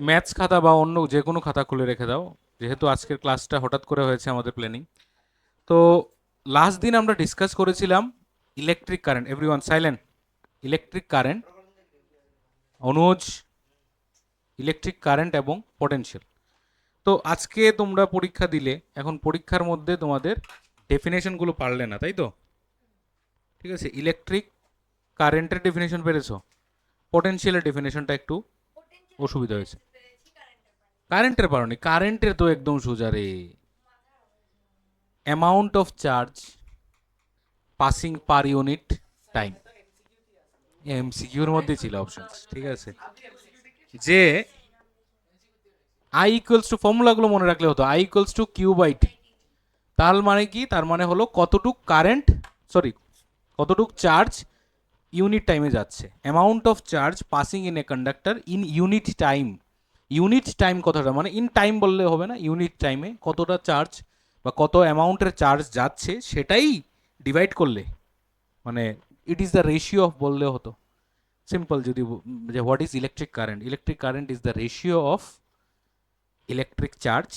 Maths খাতা বা অন্য যে কোনো খাতা খুলে রেখে দাও, যেহেতু আজকের ক্লাসটা হঠাৎ করে হয়েছে আমাদের প্ল্যানিং। তো লাস্ট দিন আমরা ডিসকাস করেছিলাম electric current. Everyone silent. Electric current, Anuj, electric current এবং পটেনশিয়াল। তো আজকে তোমরা পরীক্ষা দিলে, এখন পরীক্ষার মধ্যে তোমাদের ডেফিনেশনগুলো পারলে না, তাই তো? ঠিক আছে, ইলেকট্রিক কারেন্টের ডেফিনেশন পেরেছো, পটেনশিয়ালের ডেফিনেশনটা একটু অসুবিধা হয়েছে। কারেন্টের পারোনি? কারেন্টের তো একদম সোজা রে। Amount of charge passing per unit time. এমসিকিউর মধ্যে ছিল অপশন, ঠিক আছে। যে আই ইকুয়ালস টু, ফর্মুলাগুলো মনে রাখলে হতো, I equals to Q by T. তার মানে কি? তার মানে হলো কতটুক কারেন্ট, সরি কতটুক চার্জ ইউনিট টাইমে যাচ্ছে। Amount of charge passing in a conductor in unit time. Unit time কথাটা মানে ইন টাইম বললে হবে না, ইউনিট টাইমে কতটা চার্জ বা কত অ্যামাউন্টের চার্জ যাচ্ছে সেটাই ডিভাইড করলে, মানে ইট ইজ দ্য রেশিও অফ বললে হতো। সিম্পল যদি যে what is electric current, electric current is the ratio of electric charge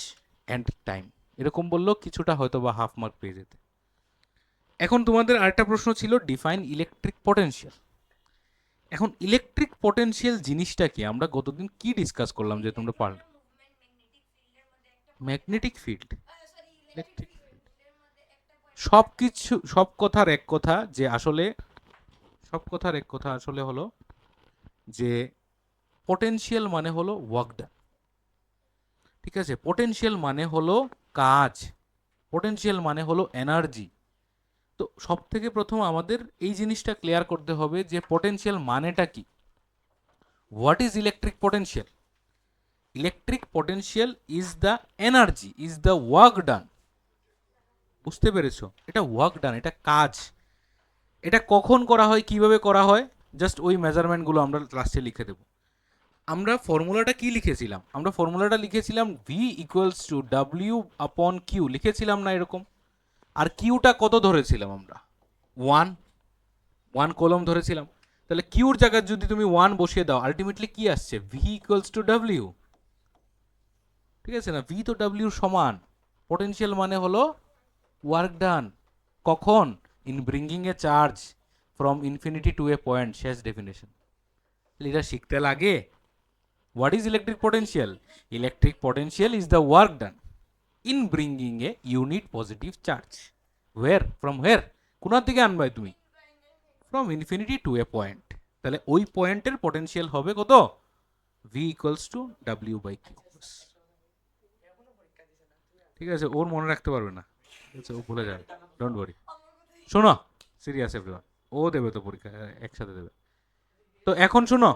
and time, এরকম বললেও কিছুটা হয়তো বা হাফ মার্ক পেয়ে যেতে। এখন তোমাদের আরেকটা প্রশ্ন ছিল, ডিফাইন ইলেকট্রিক পটেনশিয়াল। এখন ইলেকট্রিক পটেনশিয়াল জিনিসটা কি? আমরা গতদিন কি ডিসকাস করলাম যে তোমরা পারলে? ম্যাগনেটিক ফিল্ড, ইলেকট্রিক ফিল্ড, সব কিছু, সব কথার এক কথা যে আসলে, সব কথার এক কথা আসলে হলো যে পটেনশিয়াল মানে হলো ওয়ার্ক ডান। ঠিক আছে, পটেনশিয়াল মানে হলো কাজ, পটেনশিয়াল মানে হলো এনার্জি। তো সব থেকে প্রথম আমাদের এই জিনিসটা ক্লিয়ার করতে হবে যে পটেনশিয়াল মানেটা কি। What is electric potential? Electric potential is the energy, is the work ডান। বুঝতে পেরেছো? এটা ওয়ার্ক ডান, এটা কাজ। এটা কখন করা হয়, কিভাবে করা হয়, জাস্ট ওই মেজারমেন্টগুলো আমরা লাস্টে লিখে দেবো। আমরা ফর্মুলাটা কি লিখেছিলাম? আমরা ফর্মুলাটা লিখেছিলাম ভি ইকুয়ালস টু ডাব্লিউ আপন কিউ, লিখেছিলাম না এরকম? আর কিউটা কত ধরেছিলাম আমরা? ওয়ান, ওয়ান কলম ধরেছিলাম। তাহলে কিউর জায়গায় যদি তুমি ওয়ান বসিয়ে দাও, আলটিমেটলি কি আসছে? V equals to W. ঠিক আছে না? ভি তো ডাব্লিউর সমান। পটেনশিয়াল মানে হলো ওয়ার্ক ডান। কখন? In bringing a charge from infinity to a point, শেষ ডেফিনেশন। এটা শিখতে লাগে। What is electric potential? Electric potential is the work done in bringing a unit positive charge. Where? From where? কোনার দিকে আনবাই তুমি? From infinity to a point. তাহলে ওই পয়েন্টের পটেনশিয়াল হবে কত? V equals to W by Q. ঠিক আছে, ওর মনে রাখতে পারবে না, ঠিক আছে, ও ভুলে যাবে, ডোন্ট ওয়ারি। শোনো, সিরিয়াস এভরিওয়ান, ও দেবে তো পরীক্ষা, একসাথে দেবে। তো এখন শোনো,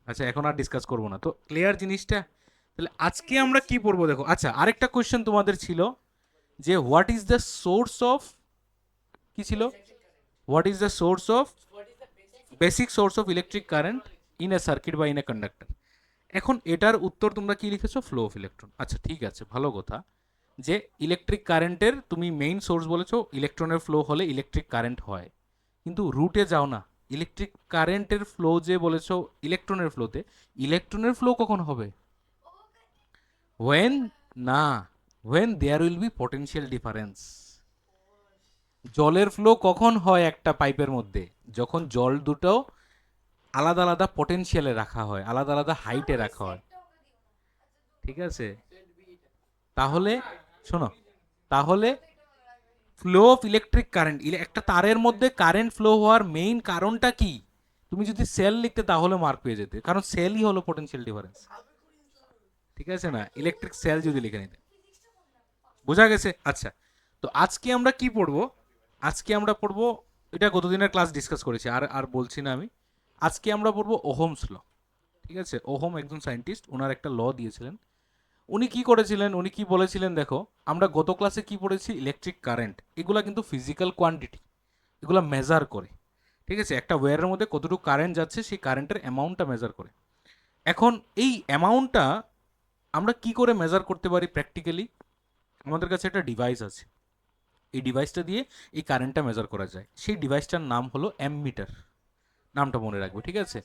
আচ্ছা এখন আর ডিসকাস করবো না, তো ক্লিয়ার জিনিসটা? তাহলে আজকে আমরা কি পড়বো দেখো। আচ্ছা, আরেকটা কোয়েশ্চেন তোমাদের ছিল যে what is the source of, কি ছিল? What is the source of, basic source of electric current in a circuit বা ইন এ কন্ডাক্টর। এখন এটার উত্তর তোমরা কি লিখেছো? Flow of electron. আচ্ছা ঠিক আছে, ভালো কথা যে ইলেকট্রিক কারেন্টের তুমি মেইন সোর্স বলেছো, ইলেকট্রনের ফ্লো হলে ইলেকট্রিক কারেন্ট হয়। কিন্তু রুটে যাও না, ইলেকট্রিক কারেন্টের ফ্লো যে বলেছো ইলেকট্রনের ফ্লোতে, ইলেকট্রনের ফ্লো কখন হবে? হোয়েন, না, when there will be potential difference. জলের ফ্লো কখন হয় একটা পাইপের মধ্যে? যখন জল দুটো আলাদা আলাদা পটেনশিয়ালে রাখা হয়, আলাদা আলাদা হাইটে রাখা হয়। ঠিক আছে, তাহলে শোনো, তাহলে ফ্লো অফ ইলেকট্রিক কারেন্ট, একটা তারের মধ্যে কারেন্ট ফ্লো হওয়ার মেইন কারণটা কি? তুমি যদি সেল লিখতে তাহলে মার্ক পেয়ে যেতে, কারণ সেলই হলো পটেনশিয়াল ডিফারেন্স। ঠিক আছে না? ইলেকট্রিক সেল যদি লিখে নিতে। বোঝা গেছে? আচ্ছা, তো আজকে আমরা কি পড়বো? আজকে আমরা পড়বো, এটা গতদিনের ক্লাস ডিসকাস করেছি, আর আর বলছি না আমি। আজকে আমরা পড়বো ওহমস ল। ঠিক আছে, ওহম একজন সায়েন্টিস্ট, ওনার একটা ল দিয়েছিলেন। উনি কি করেছিলেন, উনি কি বলেছিলেন দেখো। আমরা গত ক্লাসে কি পড়েছি? ইলেকট্রিক কারেন্ট, এগুলা কিন্তু ফিজিক্যাল কোয়ান্টিটি, এগুলো মেজার করে। ঠিক আছে, একটা ওয়্যারের মধ্যে কতটুকু কারেন্ট যাচ্ছে সেই কারেন্টের অ্যামাউন্টটা মেজার করে। এখন এই অ্যামাউন্টটা আমরা কি করে মেজার করতে পারি প্র্যাকটিক্যালি? আমাদের কাছে একটা ডিভাইস আছে, এই ডিভাইসটা দিয়ে এই কারেন্টটা মেজার করা যায়। সেই ডিভাইসটার নাম হলো অ্যামমিটার। নামটা মনে রাখবে, ঠিক আছে?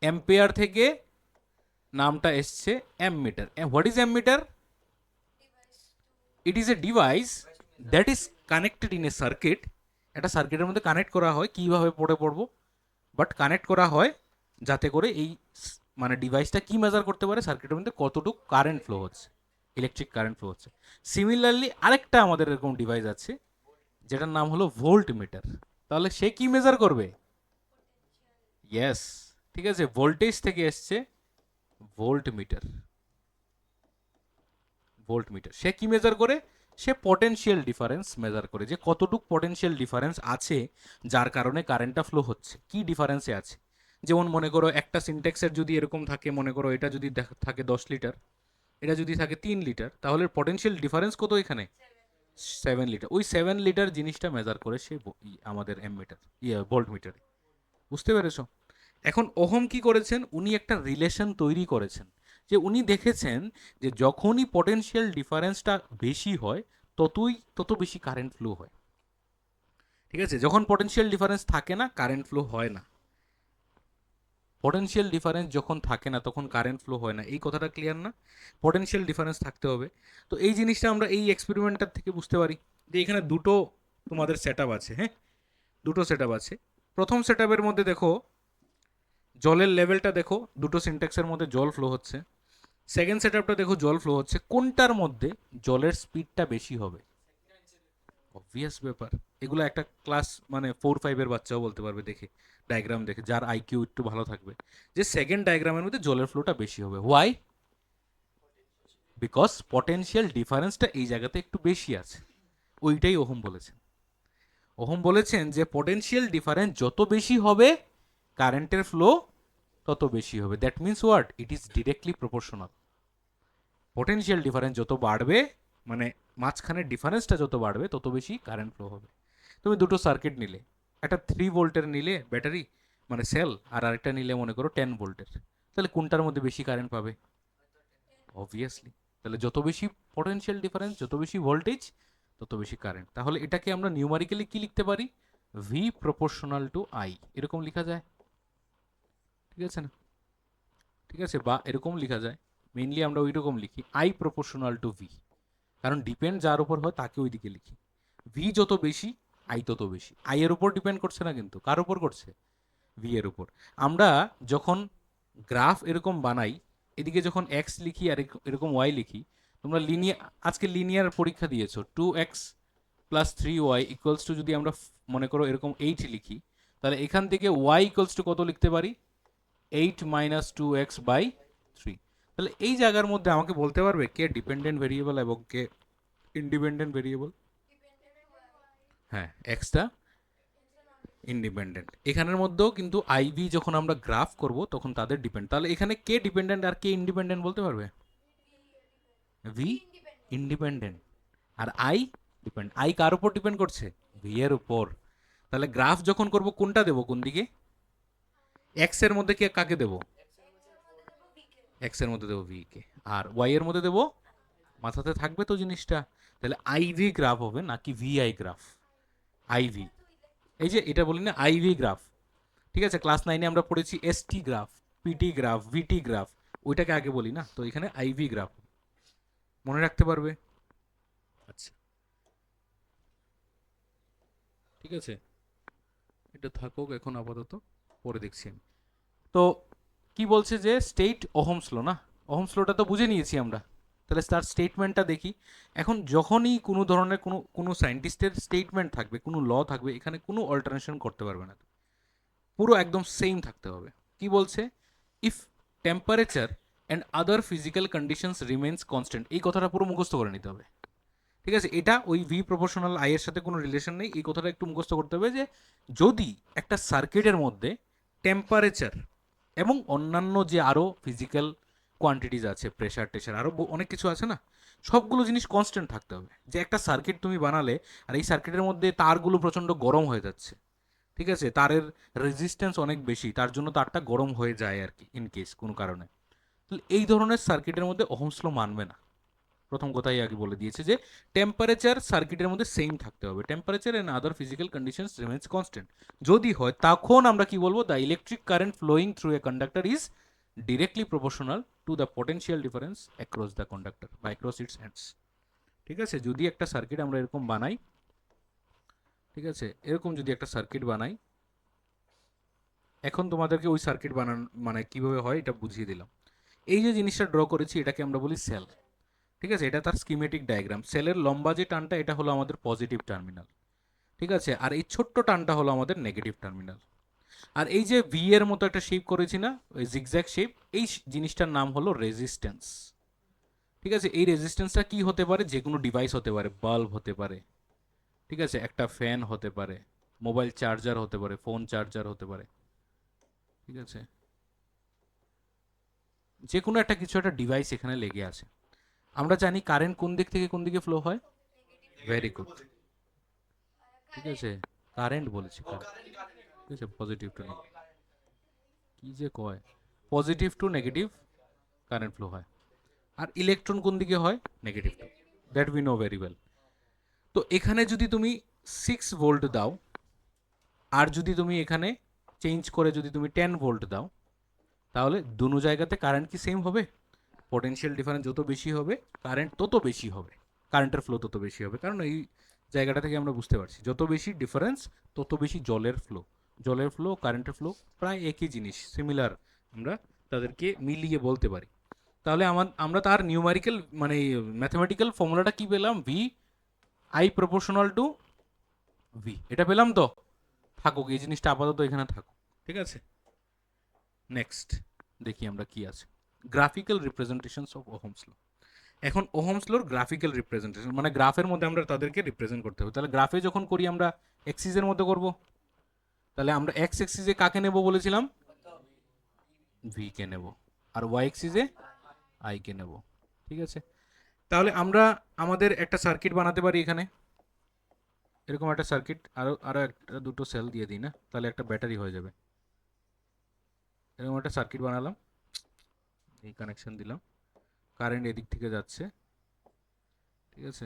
অ্যাম্পিয়ার থেকে নামটা এসছে ammeter. What is ammeter? It is a device that is connected in a circuit. একটা সার্কিটের মধ্যে কানেক্ট করা হয়, কীভাবে পড়বো, বাট কানেক্ট করা হয় যাতে করে এই মানে ডিভাইসটা কি মেজার করতে পারে, সার্কিটের মধ্যে কতটুকু কারেন্ট ফ্লো হচ্ছে, ইলেকট্রিক কারেন্ট ফ্লো হচ্ছে। সিমিলারলি আরেকটা আমাদের এরকম ডিভাইস আছে যেটার নাম হলো ভোল্ট মিটার। তাহলে সে কি মেজার করবে? ইয়েস, ঠিক আছে, ভোল্টেজ থেকে এসছে ভোল্ট মিটার। ভোল্ট মিটার সে কি মেজার করে? সে পটেনশিয়াল ডিফারেন্স মেজার করে, যে কতটুকু পটেনশিয়াল ডিফারেন্স আছে যার কারণে কারেন্টটা ফ্লো হচ্ছে, কি ডিফারেন্সে আছে। যেমন মনে করো একটা সিনট্যাক্সের যদি এরকম থাকে, মনে করো এটা যদি থাকে 10 লিটার, এটা যদি থাকে 3 লিটার, তাহলে পটেনশিয়াল ডিফারেন্স কত এখানে? 7 লিটার। ওই 7 লিটার জিনিসটা মেজার করে সে আমাদের মিটার, ভোল্ট মিটারে। বুঝতে পেরেছো? এখন ওহম কি করেছেন, উনি একটা রিলেশন তৈরি করেছেন, যে উনি দেখেছেন যে যখনই পটেনশিয়াল ডিফারেন্সটা বেশি হয় তত বেশি কারেন্ট ফ্লো হয়। ঠিক আছে, যখন পটেনশিয়াল ডিফারেন্স থাকে না কারেন্ট ফ্লো হয় না। পটেনশিয়াল ডিফারেন্স যখন থাকে না তখন কারেন্ট ফ্লো হয় না, এই কথাটা ক্লিয়ার না? পটেনশিয়াল ডিফারেন্স থাকতে হবে। তো এই জিনিসটা আমরা এই এক্সপেরিমেন্টটার থেকে বুঝতে পারি যে এখানে দুটো তোমাদের সেট আছে। হ্যাঁ, দুটো সেট আছে। প্রথম সেট মধ্যে দেখো জলের লেভেলটা দেখো, দুটো সিনট্যাক্সের মধ্যে জল ফ্লো হচ্ছে। সেকেন্ড সেটআপটা দেখো জল ফ্লো হচ্ছে, কোনটার মধ্যে জলের স্পিডটা বেশি হবে? অবভিয়াস ব্যাপার, এগুলো একটা ক্লাস মানে 4-5 বাচ্চাও বলতে পারবে দেখে, ডায়াগ্রাম দেখে, যার আইকিউ একটু ভালো থাকবে, যে সেকেন্ড ডায়াগ্রামের মধ্যে জলের ফ্লোটা বেশি হবে। হোয়াই? বিকজ পটেনশিয়াল ডিফারেন্সটা এই জায়গাতে একটু বেশি আছে। ওইটাই ওহম বলেছেন। ওহম বলেছেন যে পটেনশিয়াল ডিফারেন্স যত বেশি হবে কারেন্টের ফ্লো তত বেশি হবে। That means what? It is directly proportional. Potential difference যত বাড়বে, মানে মাঝখানের ডিফারেন্সটা যত বাড়বে তত বেশি কারেন্ট ফ্লো হবে। তুমি দুটো সার্কিট নিলে, একটা 3 ভোল্টের নিলে ব্যাটারি মানে সেল, আর আরেকটা নিলে মনে করো 10 ভোল্টের, তাহলে কোনটার মধ্যে বেশি কারেন্ট পাবে? অবভিয়াসলি। তাহলে যত বেশি পটেনশিয়াল ডিফারেন্স, যত বেশি ভোল্টেজ, তত বেশি কারেন্ট। তাহলে এটাকে আমরা নিউমারিক্যালি কি লিখতে পারি? ভি প্রপোর্শনাল টু আই, এরকম লেখা যায়। ঠিক আছে না? ঠিক আছে, বা এরকম লেখা যায়, মেইনলি আমরা ওই রকম লিখি আই প্রপোর্শনাল টু ভি, কারণ ডিপেন্ড যার উপর হয় তাকে ওই দিকে লিখি। ভি যত বেশি আই তত বেশি। আই এর উপর ডিপেন্ড করছে না, কিন্তু কার উপর করছে? ভি এর উপর। আমরা যখন গ্রাফ এরকম বানাই, এদিকে যখন এক্স লিখি আর এরকম ওয়াই লিখি, তোমরা লিনিয়ার, আজকে লিনিয়ার পরীক্ষা দিয়েছো, 2x plus 3y equals to, যদি আমরা মনে করো এরকম 8 লিখি, তাহলে এখান থেকে y ইকুয়ালস টু কত লিখতে পারি? 8 মাইনাস 2x বাই 3। তাহলে এই জায়গার মধ্যে আমাকে বলতে পারবে কে ডিপেন্ডেন্ট ভেরিয়েবল এবং কে ইন্ডিপেন্ডেন্ট ভেরিয়েবল? হ্যাঁ, এক্সটা ইন্ডিপেন্ডেন্ট। এখানের মধ্যেও কিন্তু আইভি যখন আমরা গ্রাফ করব তখন তাদের ডিপেন্ড। তাহলে এখানে কে ডিপেন্ডেন্ট আর কে ইন্ডিপেন্ডেন্ট বলতে পারবে? ভি ইন্ডিপেন্ডেন্ট আর আই ডিপেন্ড। আই কার উপর ডিপেন্ড করছে? ভি এর উপর। তাহলে গ্রাফ যখন করব কোনটা দেবো, কোন দিকে? এক্স এর মধ্যে কে কাকে দেবো? এক্স এর মধ্যে দেবো ভি কে, আর ওয়াই এর মধ্যে দেবো, মাথাতে থাকবে তো জিনিসটা। তাহলে আইভি গ্রাফ হবে নাকি ভিআই গ্রাফ? আইভি। এই যে এটা বলি না আইভি গ্রাফ, ঠিক আছে, ক্লাস 9-এ আমরা পড়েছি এসটি গ্রাফ, পিটি গ্রাফ, ভিটি গ্রাফ, ওইটাকে আগে বলি না, তো এখানে আইভি গ্রাফ মনে রাখতে পারবে। আচ্ছা, ঠিক আছে, এটা থাকুক এখন আপাতত, পরে দেখছি আমি। তো কি বলছে যে স্টেট ওহমস ল, না? ওহমস লটা তো বুঝে নিয়েছি আমরা, তাহলে তার স্টেটমেন্টটা দেখি। এখন যখনই কোনো ধরনের কোনো সায়েন্টিস্টের স্টেটমেন্ট থাকবে, কোনো ল থাকবে, এখানে কোনো অল্টারেশন করতে পারবে না, পুরো একদম সেম থাকতে হবে। কি বলছে? If temperature and other physical conditions remains constant, এই কথাটা পুরো মুখস্থ করে নিতে হবে। ঠিক আছে, এটা ওই ভি প্রপোর্শনাল আই এর সাথে কোনো রিলেশন নেই, এই কথাটা একটু মুখস্থ করতে হবে, যে যদি একটা সার্কিটের মধ্যে টেম্পারেচার এবং অন্যান্য যে আরও ফিজিক্যাল কোয়ান্টিটিস আছে, প্রেশার টেশার আরও অনেক কিছু আছে না, সবগুলো জিনিস কনস্ট্যান্ট থাকতে হবে। যে একটা সার্কিট তুমি বানালে আর এই সার্কিটের মধ্যে তারগুলো প্রচণ্ড গরম হয়ে যাচ্ছে, ঠিক আছে, তারের রেজিস্ট্যান্স অনেক বেশি, তার জন্য তারটা গরম হয়ে যায় আর কি, ইন কেস কোনো কারণে, তাহলে এই ধরনের সার্কিটের মধ্যে ওহমস ল মানবে না, প্রথম কথাই আগে বলে দিয়েছে যে টেম্পারেচার সার্কিটের মধ্যে সেম থাকতে হবে, temperature and other physical conditions remains constant. যদি হয় তখন আমরা কি বলবো, the electric current flowing through a conductor is directly proportional to the potential difference across the conductor বা অ্যাক্রস ইটস এন্ডস। ঠিক আছে, যদি একটা সার্কিট আমরা এরকম বানাই, ঠিক আছে, এরকম যদি একটা সার্কিট বানাই, এখন তোমাদেরকে ওই সার্কিট মানে কিভাবে হয় এটা বুঝিয়ে দিলাম। এই যে জিনিসটা ড্র করেছি এটাকে আমরা বলি সেল। ঠিক আছে, এটা তার স্কিমেটিক ডায়াগ্রাম। সেলের লম্বা যে টানটা এটা হলো আমাদের পজিটিভ টার্মিনাল, ঠিক আছে, আর এই ছোট্ট টানটা হলো আমাদের নেগেটিভ টার্মিনাল। আর এই যে ভি এর মতো একটা শেপ করেছি না, ওই জিগজ্যাগ শেপ, এই জিনিসটার নাম হলো রেজিস্ট্যান্স। ঠিক আছে, এই রেজিস্ট্যান্সটা কি হতে পারে, যে কোনো ডিভাইস হতে পারে, বাল্ব হতে পারে, ঠিক আছে, একটা ফ্যান হতে পারে, মোবাইল চার্জার হতে পারে, ফোন চার্জার হতে পারে, ঠিক আছে, যে কোনো একটা কিছু একটা ডিভাইস এখানে লেগে আছে। আমরা জানি কারেন্ট কোন দিক থেকে কোন দিকে ফ্লো হয়, ভেরি গুড, ঠিক আছে, কারেন্ট বলেছি, ঠিক আছে, পজিটিভ টু নেগেটিভ, কি যে কয়, positive to negative current flow হয়। আর ইলেকট্রন কোন দিকে হয়, negative to, that we know very well. তো এখানে যদি তুমি 6 ভোল্ট দাও, আর যদি তুমি এখানে চেঞ্জ করে যদি তুমি 10 ভোল্ট দাও, তাহলে দুনো জায়গাতে কারেন্ট কি সেম হবে? পোটেনশিয়াল ডিফারেন্স যত বেশি হবে কারেন্ট তত বেশি হবে, কারেন্টের ফ্লো তত বেশি হবে। কারণ এই জায়গাটা থেকে আমরা বুঝতে পারছি যত বেশি ডিফারেন্স তত বেশি জলের ফ্লো। জলের ফ্লো কারেন্টের ফ্লো প্রায় একই জিনিস, সিমিলার, আমরা তাদেরকে মিলিয়ে বলতে পারি। তাহলে আমরা তার নিউমারিক্যাল মানে ম্যাথমেটিক্যাল ফর্মুলাটা কি পেলাম, V I proportional to V, এটা পেলাম তো। থাকুক এই জিনিসটা আপাতত এখানে থাকুক, ঠিক আছে। নেক্সট দেখি আমরা কি আছে, গ্রাফিক্যাল রিপ্রেজেন্টেশনস অফ ওহমস ল। এখন ওহমস লর গ্রাফিক্যাল রিপ্রেজেন্টেশন মানে গ্রাফের মধ্যে আমরা তাদেরকে রিপ্রেজেন্ট করতে হবে। তাহলে গ্রাফে যখন করি আমরা এক্সিসের মধ্যে করব, তাহলে আমরা এক্স এক্সিসে কাকে নেব বলেছিলাম, ভি কে নেব, আর ওয়াই এক্সিসে আই কে নেব, ঠিক আছে। তাহলে আমরা আমাদের একটা সার্কিট বানাতে পারি এখানে, এরকম একটা সার্কিট, আরো আরো একটা দুটো সেল দিয়ে দিই না, তাহলে একটা ব্যাটারি হয়ে যাবে। এরকম একটা সার্কিট বানালাম, এই কানেকশন দিলাম, কারেন্ট এদিক থেকে যাচ্ছে, ঠিক আছে,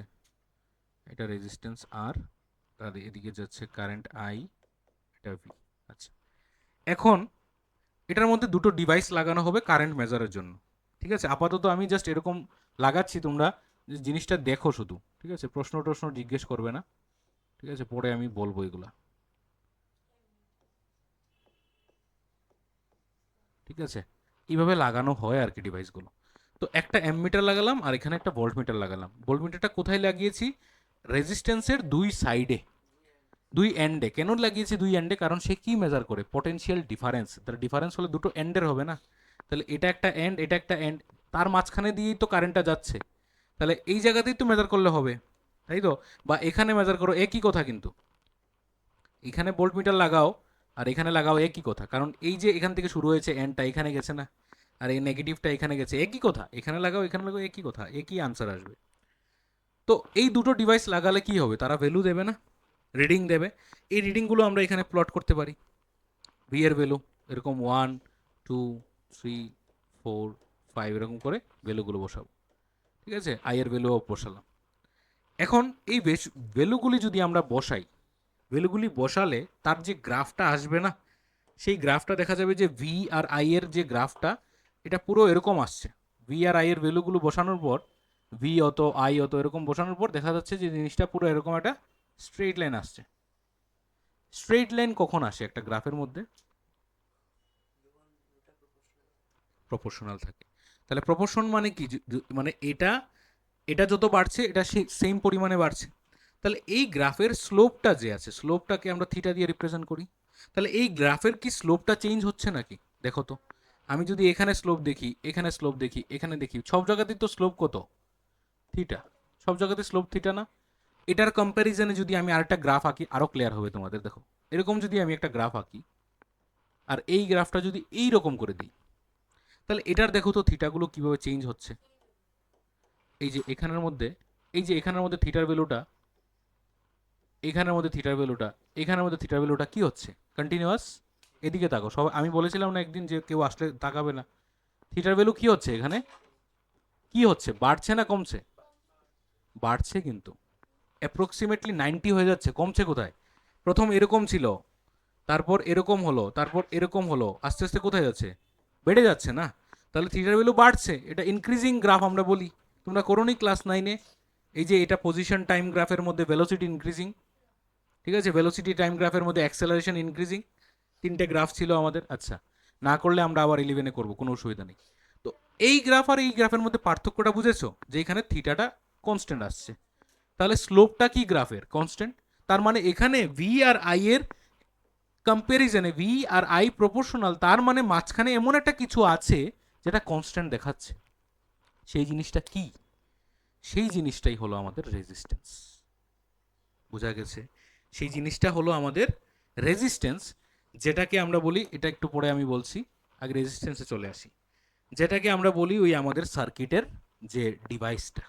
এটা রেজিস্ট্যান্স আর, আর এদিকে যাচ্ছে কারেন্ট আই, এটা ভি। আচ্ছা, এখন এটার মধ্যে দুটো ডিভাইস লাগানো হবে কারেন্ট মেজারের জন্য, ঠিক আছে। আপাতত আমি জাস্ট এরকম লাগাচ্ছি, তোমরা জিনিসটা দেখো শুধু, ঠিক আছে, প্রশ্ন টশ্ন জিজ্ঞেস করবে না, ঠিক আছে, পরে আমি বলবো এগুলা, ঠিক আছে। এইভাবে লাগানো হয় আর কি ডিভাইসগুলো। তো একটা অ্যামমিটার লাগালাম আর এখানে একটা ভোল্টমিটার লাগালাম। ভোল্টমিটারটা কোথায় লাগিয়েছি, রেজিস্ট্যান্সের দুই সাইডে, দুই এন্ডে। কেন লাগিয়েছি দুই এন্ডে, কারণ সে কি মেজার করে, পটেনশিয়াল ডিফারেন্স। তার ডিফারেন্স হলে দুটো এন্ডের হবে না, তাহলে এটা একটা এন্ড এটা একটা এন্ড, তার মাঝখানে দিয়েই তো কারেন্টটা যাচ্ছে, তাহলে এই জায়গাতেই তো মেজার করলে হবে, তাই তো। বা এখানে মেজার করো, একই কথা কিন্তু, এখানে ভোল্টমিটার লাগাও আর এখানে লাগাও, একই কথা, কারণ এই যে এখান থেকে শুরু হয়েছে এন্ডটা এখানে গেছে না, আর এই নেগেটিভটা এখানে গেছে, একই কথা, এখানে লাগাও এখানে লাগাও, একই কথা, একই আনসার আসবে। তো এই দুটো ডিভাইস লাগালে কি হবে, তারা ভ্যালু দেবে না, রিডিং দেবে। এই রিডিংগুলো আমরা এখানে প্লট করতে পারি। ভি এর ভ্যালু এরকম 1 2 3 4 5 এরকম করে ভ্যালুগুলো বসাবো, ঠিক আছে, আই এর ভ্যালুও বসালাম। এখন এই ভ্যালুগুলি যদি আমরা বসাই, ভ্যালুগুলি বসালে তার যে গ্রাফটা আসবে না, সেই গ্রাফটা দেখা যাবে যে ভি আর আই এর যে গ্রাফটা, এটা পুরো এরকম আসছে। ভি আর আই এর ভ্যালুগুলো বসানোর পর, ভি অত আই অত এরকম বসানোর পর দেখা যাচ্ছে যে জিনিসটা পুরো এরকম একটা স্ট্রেইট লাইন আসছে। স্ট্রেইট লাইন কখন আসে একটা গ্রাফের মধ্যে, প্রপোর্শনাল থাকে। তাহলে প্রপোর্শন মানে কি, মানে এটা এটা যত বাড়ছে এটা সেম পরিমাণে বাড়ছে। তাহলে এই গ্রাফের স্লোপটা যে আছে, স্লোপটাকে আমরা থিটা দিয়ে রিপ্রেজেন্ট করি। তাহলে এই গ্রাফের কি স্লোপটা চেঞ্জ হচ্ছে নাকি, দেখো তো। আমি যদি এখানে স্লোপ দেখি, এখানে স্লোপ দেখি, এখানে দেখি, সব জায়গাতেই তো স্লোপ কত, থিটা, সব জায়গাতে স্লোপ থিটা না। এটার কম্প্যারিজনে যদি আমি আরেকটা গ্রাফ আঁকি, আরো ক্লিয়ার হবে তোমাদের। দেখো এরকম যদি আমি একটা গ্রাফ আঁকি আর এই গ্রাফটা যদি এই রকম করে দিই, তাহলে এটার দেখো তো থিটাগুলো কিভাবে চেঞ্জ হচ্ছে। এই যে এখানের মধ্যে, এই যে এখানের মধ্যে থিটার ভ্যালুটা, এখানের মধ্যে থিটার ভ্যালুটা, এখানের মধ্যে থিটার ভ্যালুটা কি হচ্ছে, কন্টিনিউয়াস। এদিকে তাকো সব, আমি বলেছিলাম না একদিন যে কেউ আসলে তাকাবে না। থিটার ভ্যালু কি হচ্ছে এখানে, কি হচ্ছে, বাড়ছে না কমছে, বাড়ছে কিন্তু অ্যাপ্রক্সিমেটলি 90 হয়ে যাচ্ছে, কমছে কোথায়? প্রথম এরকম ছিল, তারপর এরকম হলো, তারপর এরকম হলো, আস্তে আস্তে কোথায় যাচ্ছে? বেড়ে যাচ্ছে না? তাহলে থিটার ভ্যালু বাড়ছে, এটা ইনক্রিজিং গ্রাফ আমরা বলি। তোমরা করোনি ক্লাস 9-এ? এই যে এটা পজিশন টাইম গ্রাফের মধ্যে ভেলোসিটি ইনক্রিজিং, ঠিক আছে, ভেলোসিটি টাইম গ্রাফের মধ্যে অ্যাক্সেলারেশন ইনক্রিজিং, তিনটে গ্রাফ ছিল আমাদের। আচ্ছা, না করলে আমরা আবার 11-এ করবো, কোনো অসুবিধা নেই। তো এই গ্রাফ আর এই গ্রাফের মধ্যে পার্থক্যটা বুঝেছো, যে এখানে থিটাটা কনস্ট্যান্ট আসছে, তাহলে স্লোপটা কি গ্রাফের? কনস্ট্যান্ট। তার মানে এখানে ভি আর আই এর কম্প্যারিজনে ভি আর আই প্রপোর্শনাল, তার মানে মাঝখানে এমন একটা কিছু আছে যেটা কনস্ট্যান্ট দেখাচ্ছে। সেই জিনিসটা কি? সেই জিনিসটাই হলো আমাদের রেজিস্ট্যান্স। বোঝা গেছে? সেই জিনিসটা হলো আমাদের রেজিস্ট্যান্স, যেটাকে আমরা বলি, এটা একটু পরে আমি বলছি, আগে রেজিস্ট্যান্সে চলে আসি। যেটাকে আমরা বলি ওই আমাদের সার্কিটের যে ডিভাইসটা,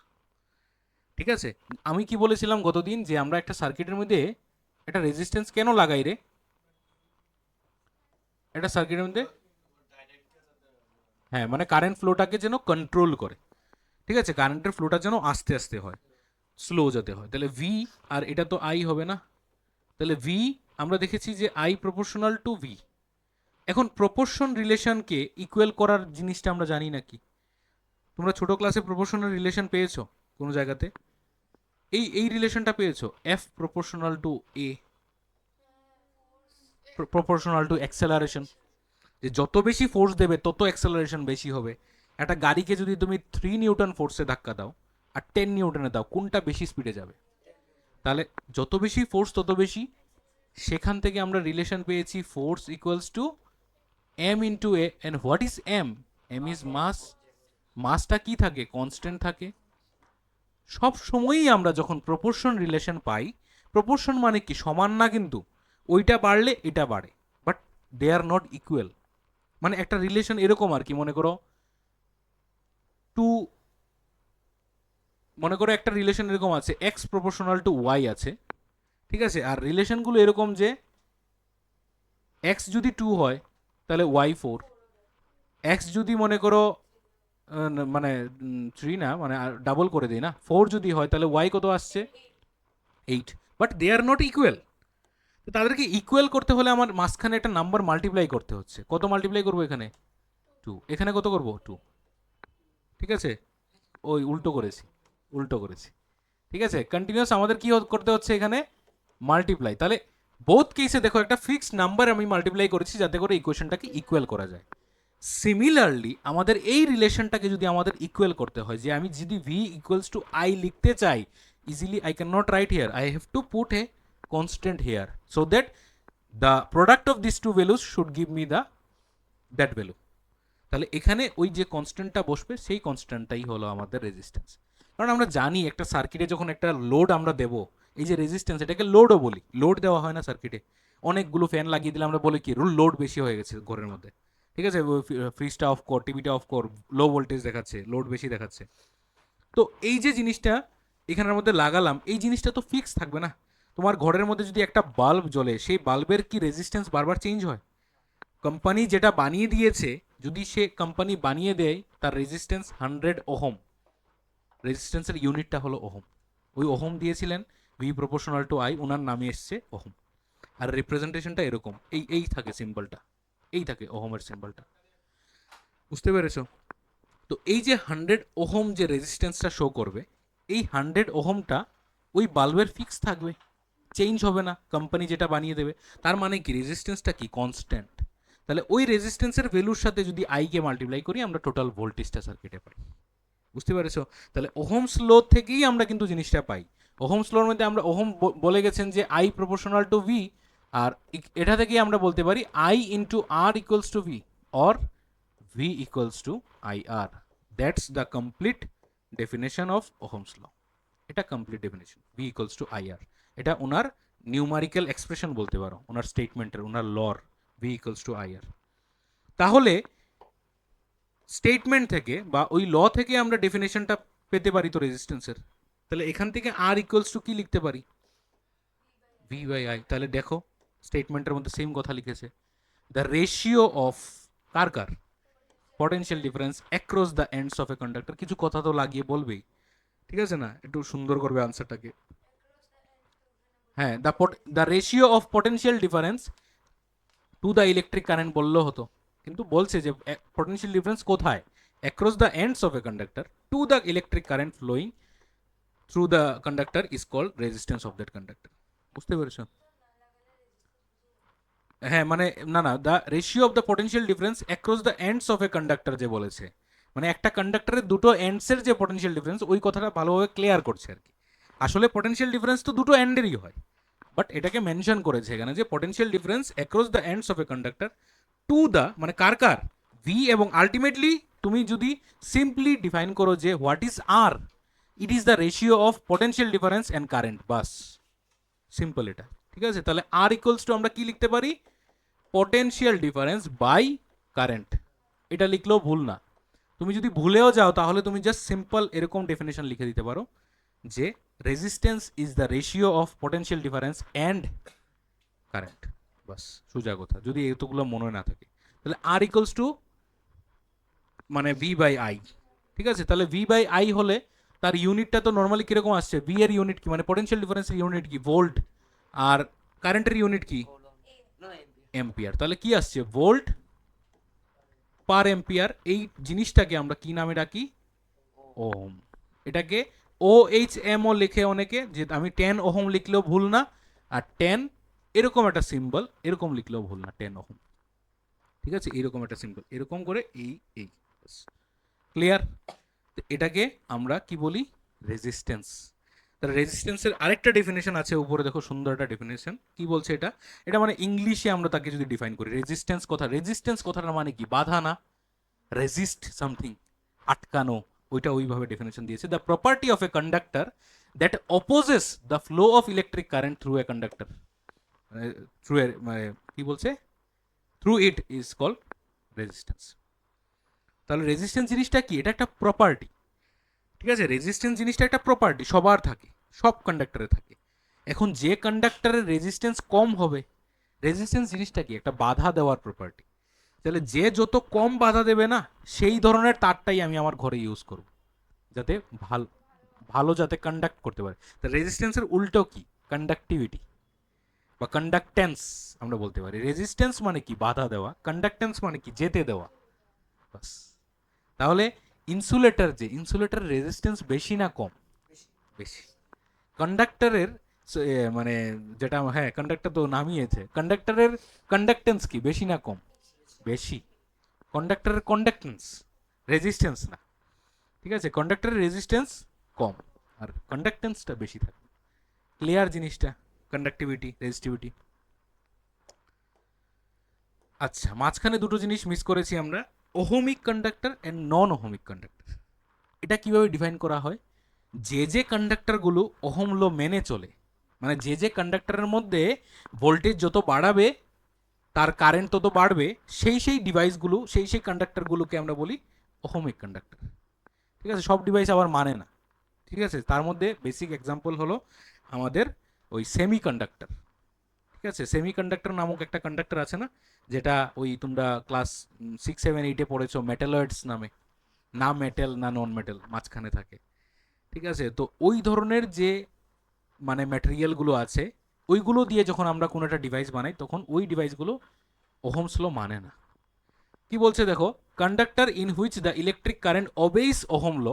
ঠিক আছে? আমি কি বলেছিলাম গতদিন, যে আমরা একটা সার্কিটের মধ্যে একটা রেজিস্ট্যান্স কেন লাগাই রে? একটা সার্কিটের মধ্যে, হ্যাঁ, মানে কারেন্ট ফ্লোটাকে যেন কন্ট্রোল করে, ঠিক আছে, কারেন্টের ফ্লোটা যেন আস্তে আস্তে হয়, স্লো যাতে হয়। তাহলে ভি, আর এটা তো আই হবে না, তাহলে ভি আমরা দেখেছি যে আই প্রপোর্শনাল টু ভি। এখন প্রপোর্শন রিলেশনকে ইকুয়াল করার জিনিসটা আমরা জানি নাকি? তোমরা ছোট ক্লাসে প্রপোর্শনাল রিলেশন পেয়েছো কোনো জায়গাতে? এই এই রিলেশনটা পেয়েছো, F proportional to A, proportional to acceleration, যে যত বেশি ফোর্স দেবে তত অ্যাক্সেলারেশন বেশি হবে। একটা গাড়িকে যদি তুমি 3 নিউটন ফোর্সে ধাক্কা দাও আর 10 নিউটনে দাও, কোনটা বেশি স্পিডে যাবে? তাহলে যত বেশি ফোর্স তত বেশি। সেখান থেকে আমরা রিলেশন পেয়েছি force equals to M into A, and what is M? M is mass. মাসটা কি থাকে? কনস্ট্যান্ট থাকে। সব সময়ই আমরা যখন প্রপোর্শন রিলেশন পাই, প্রপোর্শন মানে কি? সমান না কিন্তু, ওইটা বাড়লে এটা বাড়ে, but they are not equal. মানে একটা রিলেশন এরকম আর কি, মনে করো টু, মনে করো একটা রিলেশন এরকম আছে, এক্স প্রপোর্শনাল টু ওয়াই আছে, ঠিক আছে, আর রিলেশনগুলো এরকম যে এক্স যদি 2 হয় তাহলে ওয়াই 4, এক্স যদি মনে করো মানে 3 না, মানে ডাবল করে দিই না, 4 যদি হয় তাহলে ওয়াই কত আসছে? 8। But they are not equal. তো তাদেরকে ইকুয়াল করতে হলে আমার মাঝখানে একটা নাম্বার মাল্টিপ্লাই করতে হচ্ছে। কত মাল্টিপ্লাই করবো এখানে? 2। এখানে কত করবো? 2। ঠিক আছে, ওই উল্টো করেছি, উল্টো করেছি, ঠিক আছে। কন্টিনিউয়াস আমাদের কি করতে হচ্ছে এখানে? মাল্টিপ্লাই। তাহলে বোথ কেসে দেখো একটা ফিক্সড নাম্বার আমি মাল্টিপ্লাই করেছি যাতে করে ইকুয়েশনটাকে ইকুয়াল করা যায়। সিমিলারলি আমাদের এই রিলেশনটাকে যদি আমাদের ইকুয়াল করতে হয়, যে আমি যদি ভি ইকুয়ালস টু আই লিখতে চাই, easily I can not write here, I have to put a constant here, so that the product of this two values should give me the that value. তাহলে এখানে ওই যে কনস্ট্যান্টটা বসবে, সেই কনস্ট্যান্টটাই হলো আমাদের রেজিস্ট্যান্স। কারণ আমরা জানি একটা সার্কিটে যখন একটা লোড আমরা দেবো, এই যে রেজিস্ট্যান্স, এটাকে লোডও বলি। লোড দেওয়া হয় না সার্কিটে, অনেকগুলো ফ্যান লাগিয়ে দিলে আমরা বলি কি, লোড বেশি হয়ে গেছে ঘরের মধ্যে, ঠিক আছে, ফ্রিজটা অফ কর, টিভিটা অফ কর, লো ভোল্টেজ দেখাচ্ছে, লোড বেশি দেখাচ্ছে। তো এই যে জিনিসটা এখানের মধ্যে লাগালাম, এই জিনিসটা তো ফিক্স থাকবে না। তোমার ঘরের মধ্যে যদি একটা বাল্ব জ্বলে, সেই বাল্বের কি রেজিস্ট্যান্স বারবার চেঞ্জ হয়? কোম্পানি যেটা বানিয়ে দিয়েছে, যদি সে কোম্পানি বানিয়ে দেয় তার রেজিস্ট্যান্স 100 ওহম, রেজিস্ট্যান্সের ইউনিটটা হলো ওহম, ওই ওহম দিয়েছিলেন ভি প্রপোর্শনাল টু আই, ওনার নামে এসছে ওহম। আর রিপ্রেজেন্টেশনটা এরকম, এই এই থাকে সিম্বলটা, এই থাকে ওহমের সিম্বলটা। বুঝতে পেরেছো? তো এই যে 100 ওহম যে রেজিস্ট্যান্সটা শো করবে, এই 100 ওহমটা ওই বাল্বের ফিক্স থাকবে, চেঞ্জ হবে না, কোম্পানি যেটা বানিয়ে দেবে। তার মানে কি, রেজিস্ট্যান্সটা কি? কনস্ট্যান্ট। তাহলে ওই রেজিস্ট্যান্সের ভ্যালুর সাথে যদি আইকে মাল্টিপ্লাই করি, আমরা টোটাল ভোল্টেজটা সার্কিটে পাই। বুঝতে পেরেছো? তাহলে ওহমস ল থেকেই আমরা কিন্তু জিনিসটা পাই। ওহমস লর মধ্যে আমরা, ওহম বলে গেছেন যে আই প্রপোর্শনাল টু ভি, আর এটা থেকেই আমরা বলতে পারি I into R equals to V, or V equals to I R. That's the complete definition of Ohm's law. এটা complete definition, V equals to I R. এটা ওনার নিউমারিক্যাল এক্সপ্রেশন বলতে পারো, ওনার স্টেটমেন্টের, ওনার লর, V equals to I R. তাহলে স্টেটমেন্ট থেকে বা ওই ল থেকে আমরা ডেফিনেশনটা পেতে পারি তো রেজিস্ট্যান্সের। তাহলে এখান থেকে আর ইকুয়ালস টু কি লিখতে পারি? V by I. তাহলে দেখো স্টেটমেন্টের মধ্যে সেম কথা লিখেছে, দ্য রেশিও অফ কার potential difference across the ends of a conductor. কিছু কথা তো লাগিয়ে বলবেই, ঠিক আছে না, একটু সুন্দর করবে আনসারটাকে। হ্যাঁ, the ratio of potential difference to the electric current বললেও হতো, কিন্তু বলছে যে পটেনশিয়াল ডিফারেন্স কোথায়, across the ends of a conductor to the electric current flowing through the conductor is called resistance of that conductor. বুঝতে পেরেছো? হ্যাঁ মানে না না, the ratio of the potential difference across the ends of a conductor যে বলেছে, মানে একটা কন্ডাক্টরের দুটো এন্ডসের যে পটেনশিয়াল ডিফারেন্স, ওই কথাটা ভালোভাবে ক্লিয়ার করছে আর কি। আসলে পটেনশিয়াল ডিফারেন্স তো দুটো এন্ডেরই হয়, বাট এটাকে মেনশন করেছে এখানে যে potential difference across the ends of a conductor to the, মানে কার কার, ভি, এবং আলটিমেটলি তুমি যদি সিম্পলি ডিফাইন করো যে what is R, it is the ratio of potential difference and current, বাস, সিম্পল এটা। ঠিক আছে, তাহলে আর ইকুয়ালস টু আমরা কি লিখতে পারি, পটেনশিয়াল ডিফারেন্স বাই কারেন্ট। এটা লিখলেও ভুল না, তুমি যদি ভুলেও যাও তাহলে তুমি জাস্ট সিম্পল এরকম ডেফিনেশন লিখে দিতে পারো যে resistance is the ratio of potential difference and current, বাস, সোজা কথা, যদি এতগুলো মনে না থাকে। তাহলে আর ইকুয়ালস টু মানে ভি বাই আই। ঠিক আছে, তাহলে ভি বাই আই হলে তার ইউনিটটা তো নর্মালি কিরকম আসছে, ভি এর ইউনিট কি, মানে পটেনশিয়াল ডিফারেন্সের ইউনিট কি, ভোল্ট, আর কারেন্টের ইউনিট কি, এম্পিয়ার। তাহলে কি আসছে, ভোল্ট পার এম্পিয়ার। এই জিনিসটাকে আমরা কি নামে ডাকি, ওহম। এটাকে ও এইচ এম ও লিখে অনেকে, যে আমি 10 ওহম লিখলেও ভুল না, আর 10 এরকম একটা সিম্বল এরকম লিখলেও ভুল না, 10 ওহম। ঠিক আছে, এরকম একটা সিম্বল এরকম করে এই এই ক্লিয়ার। এটাকে আমরা কি বলি, রেজিস্ট্যান্স। তার রেজিস্ট্যান্সের আরেকটা ডেফিনেশন আছে উপরে, দেখো সুন্দর একটা ডেফিনেশন, কি বলছে এটা, এটা মানে ইংলিশে আমরা তাকে যদি ডিফাইন করি, রেজিস্ট্যান্স কথা, রেজিস্ট্যান্স কথাটার মানে কি, বাধা না, রেজিস্ট সামথিং, আটকানো, ওইটা ওইভাবে ডেফিনেশন দিয়েছে, the property of a conductor that opposes the flow of electric current through a conductor, through a, মানে কি বলছে, through it is called resistance. তাহলে রেজিস্ট্যান্স জিনিসটা কি, এটা একটা প্রপার্টি। ঠিক আছে, রেজিস্ট্যান্স জিনিসটা একটা প্রপার্টি, সবার থাকে, সব কন্ডাক্টরে থাকে। এখন যে কন্ডাক্টরের রেজিস্ট্যান্স কম হবে, রেজিস্ট্যান্স জিনিসটা কি, একটা বাধা দেওয়ার প্রপার্টি। তাহলে যে যত কম বাধা দেবে না, সেই ধরনের তারটাই আমি আমার ঘরে ইউজ করব, যাতে ভালো ভালো যাতে কন্ডাক্ট করতে পারে। তা রেজিস্ট্যান্সের উল্টো কি, কন্ডাক্টিভিটি বা কন্ডাক্টেন্স আমরা বলতে পারি। রেজিস্ট্যান্স মানে কি, বাধা দেওয়া, কন্ডাক্টেন্স মানে কি, যেতে দেওয়া, বাস। তাহলে ইনসুলেটর, যে ইনসুলেটর রেজিস্ট্যান্স বেশি না কম, বেশি। কন্ডাক্টরের মানে যেটা, হ্যাঁ কন্ডাক্টর তো নামিয়েছে, কন্ডাক্টরের কন্ডাক্টেন্স কি, বেশি না কম, বেশি। কন্ডাক্টরের কন্ডাক্টেন্স, রেজিস্ট্যান্স না। ঠিক আছে, কন্ডাক্টরের রেজিস্ট্যান্স কম আর কন্ডাক্টেন্সটা বেশি থাকে। ক্লিয়ার জিনিসটা, কন্ডাক্টিভিটি, রেজিস্টিভিটি। আচ্ছা, মাঝখানে দুটো জিনিস মিস করেছি আমরা, ohmic conductor and non ohmic conductor. এটা কিভাবে ডিফাইন করা হয়, যে যে কন্ডাক্টরগুলো ওহম ল মেনে চলে, মানে যে যে কন্ডাক্টরের মধ্যে ভোল্টেজ যত বাড়াবে তার কারেন্ট তত বাড়বে, সেই সেই ডিভাইসগুলো, সেই সেই কন্ডাক্টরগুলোকে আমরা বলি ওহমিক কন্ডাক্টর। ঠিক আছে, সব ডিভাইস আবার মানে না। ঠিক আছে, তার মধ্যে বেসিক এক্সাম্পল হলো আমাদের ওই সেমি কন্ডাক্টর। ঠিক আছে, সেমি কন্ডাক্টর নামক একটা কন্ডাক্টর আছে না, যেটা ওই তোমরা ক্লাস 6, 7, 8-এ পড়েছো, মেটালয়েডস নামে, না মেটেল না নন মেটেল, মাঝখানে থাকে। ঠিক আছে, তো ওই ধরনের যে মানে ম্যাটেরিয়ালগুলো আছে, ওইগুলো দিয়ে যখন আমরা কোনো একটা ডিভাইস বানাই, তখন ওই ডিভাইসগুলো ওহমস ল মানে না। কি বলছে দেখো, conductor in which the electric current obeys Ohm law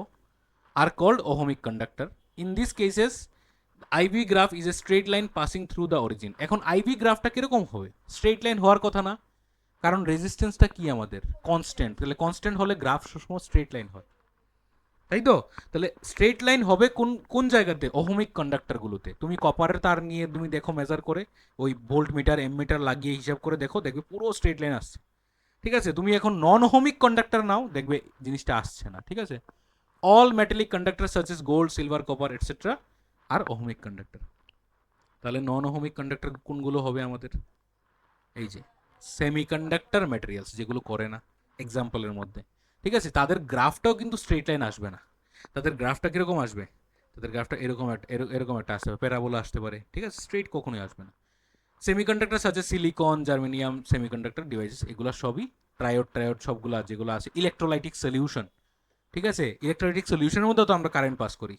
are called ohmic conductor. In this cases I V graph is a straight line passing through the origin. এখন আইভি গ্রাফটা কিরকম হবে, স্ট্রেট লাইন হওয়ার কথা না, কারণ রেজিস্ট্যান্সটা কি আমাদের কনস্ট্যান্ট, তাহলে কনস্ট্যান্ট হলে গ্রাফ সবসময় স্ট্রেট লাইন হয়, তাই তো? তাহলে স্ট্রেট লাইন হবে কোন কোন জায়গাতে, ওহমিক কন্ডাক্টরগুলোতে। তুমি কপারের তার নিয়ে তুমি দেখো মেজার করে, ওই ভোল্ট মিটার এম মিটার লাগিয়ে হিসাব করে দেখো, দেখবে পুরো স্ট্রেট লাইন আসছে। ঠিক আছে, তুমি এখন নন ওহমিক কন্ডাক্টর নাও, দেখবে জিনিসটা আসছে না। ঠিক আছে, all metallic conductor such as gold, silver, copper etcetera are ohmic conductor. তাহলে নন ওহমিক কন্ডাক্টর কোনগুলো হবে আমাদের, এই যে সেমিকন্ডাক্টর ম্যাটেরিয়ালস, যেগুলো করে না এক্সাম্পলের মধ্যে। ঠিক আছে, তাদের গ্রাফটাও কিন্তু স্ট্রেট লাইন আসবে না, তাদের গ্রাফটা কিরকম আসবে, তাদের গ্রাফটা এরকম একটা এরকম একটা আসতে পারে, প্যারাবোলা আসতে পারে। ঠিক আছে, স্ট্রেট কখনোই আসবে না। সেমিকন্ডাক্টর সাথে সিলিকন, জার্মেনিয়াম সেমিকন্ডাক্টর ডিভাইসেস, এগুলো সবই ট্রায়োড ট্রায়োড সবগুলো যেগুলো আছে, ইলেকট্রোলাইটিক সলিউশন। ঠিক আছে, ইলেকট্রোলাইটিক সলিউশনের মধ্যে তো আমরা কারেন্ট পাস করি।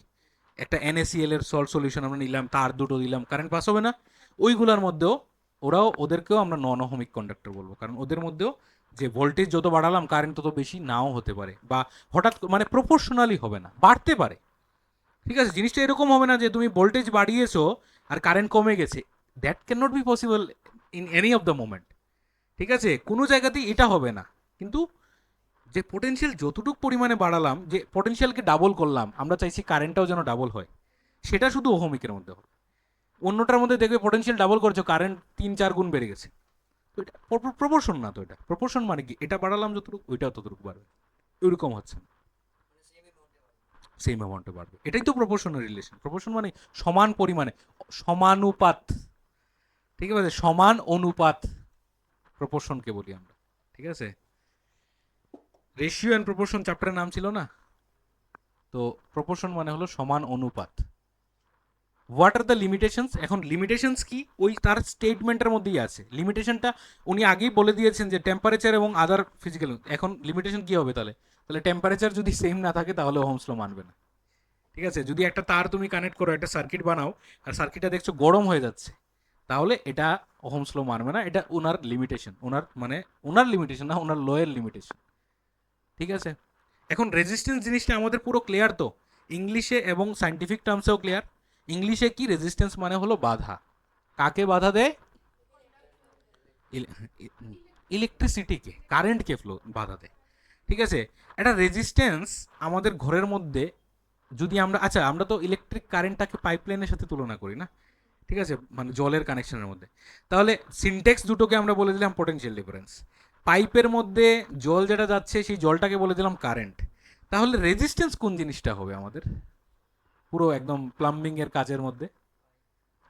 একটা NaCl এর সল্ট সলিউশন আমরা নিলাম, তার দুটো দিলাম, কারেন্ট পাস হবে না? ওইগুলোর মধ্যেও ওদেরকেও আমরা নন ওহমিক কন্ডাক্টর বলবো, কারণ ওদের মধ্যেও যে ভোল্টেজ যত বাড়ালাম কারেন্ট তত বেশি নাও হতে পারে, বা হঠাৎ মানে প্রপোর্শনালি হবে না, বাড়তে পারে। ঠিক আছে, জিনিসটা এরকম হবে না যে তুমি ভোল্টেজ বাড়িয়েছো আর কারেন্ট কমে গেছে, that can not be possible in any of the moment. ঠিক আছে, কোনো জায়গাতেই এটা হবে না। কিন্তু যে পোটেনশিয়াল যতটুকু পরিমাণে বাড়ালাম, যে পোটেনশিয়ালকে ডাবল করলাম, আমরা চাইছি কারেন্টটাও যেন ডাবল হয়, সেটা শুধু ওহমিকের মধ্যে হবে। অন্যটার মধ্যে দেখবে পোটেনশিয়াল ডাবল করছো, কারেন্ট 3-4 গুণ বেড়ে গেছে। তো এটা প্রপোর্শন না। তো এটা প্রপোর্শন মানে কি, এটা বাড়ালাম যতটুকু ওইটাও ততটুকু বাড়বে, ওইরকম হচ্ছে না, সেম অ্যামাউন্টে বাড়বে। এটাই তো প্রপোর্শনাল রিলেশন। প্রপোর্শন মানে সমান পরিমাণে, সমানুপাত। ঠিক আছে, সমান অনুপাত প্রপোর্শনকে বলি আমরা। ঠিক আছে, রেশিও অ্যান্ড প্রপোর্শন চ্যাপ্টারের নাম ছিল না? তো প্রপোর্শন মানে হলো সমান অনুপাত। What are the limitations? এখন লিমিটেশনস কি, ওই তার স্টেটমেন্টের মধ্যেই আছে লিমিটেশনটা। উনি আগেই বলে দিয়েছেন যে টেম্পারেচার এবং আদার ফিজিক্যাল। এখন লিমিটেশন কি হবে তাহলে? তাহলে টেম্পারেচার যদি সেম না থাকে তাহলে ওহমস ল মানবে না। ঠিক আছে, যদি একটা তার তুমি কানেক্ট করো, একটা সার্কিট বানাও, আর সার্কিটটা দেখছো গরম হয়ে যাচ্ছে, তাহলে এটা ওহমস ল মানবে না। এটা ওনার লিমিটেশন, ওনার লিমিটেশন না, ওনার লয়ের লিমিটেশন। ঠিক আছে, এখন রেজিস্ট্যান্স জিনিসটা আমাদের পুরো ক্লিয়ার তো, ইংলিশে এবং সাইন্টিফিক টার্মসেও ক্লিয়ার। ইংলিশে কি, রেজিস্ট্যান্স মানে হলো বাধা। কাকে বাধা দেয়? ইলেকট্রিসিটিকে, কারেন্টকে ফ্লো বাধা দেয়। ঠিক আছে, একটা রেজিস্ট্যান্স আমাদের ঘরের মধ্যে যদি আমরা, আচ্ছা আমরা তো ইলেকট্রিক কারেন্টটাকে পাইপলাইনের সাথে তুলনা করি না, ঠিক আছে, মানে জলের কানেকশনের মধ্যে। তাহলে সিনটেক্স দুটোকে আমরা বলে দিলাম পোটেনশিয়াল ডিফারেন্স। পাইপের মধ্যে জল যেটা যাচ্ছে সেই জলটাকে বলে দিলাম কারেন্ট। তাহলে রেজিস্ট্যান্স কোন জিনিসটা হবে আমাদের পুরো একদম প্লাম্বিং এর কাজের মধ্যে?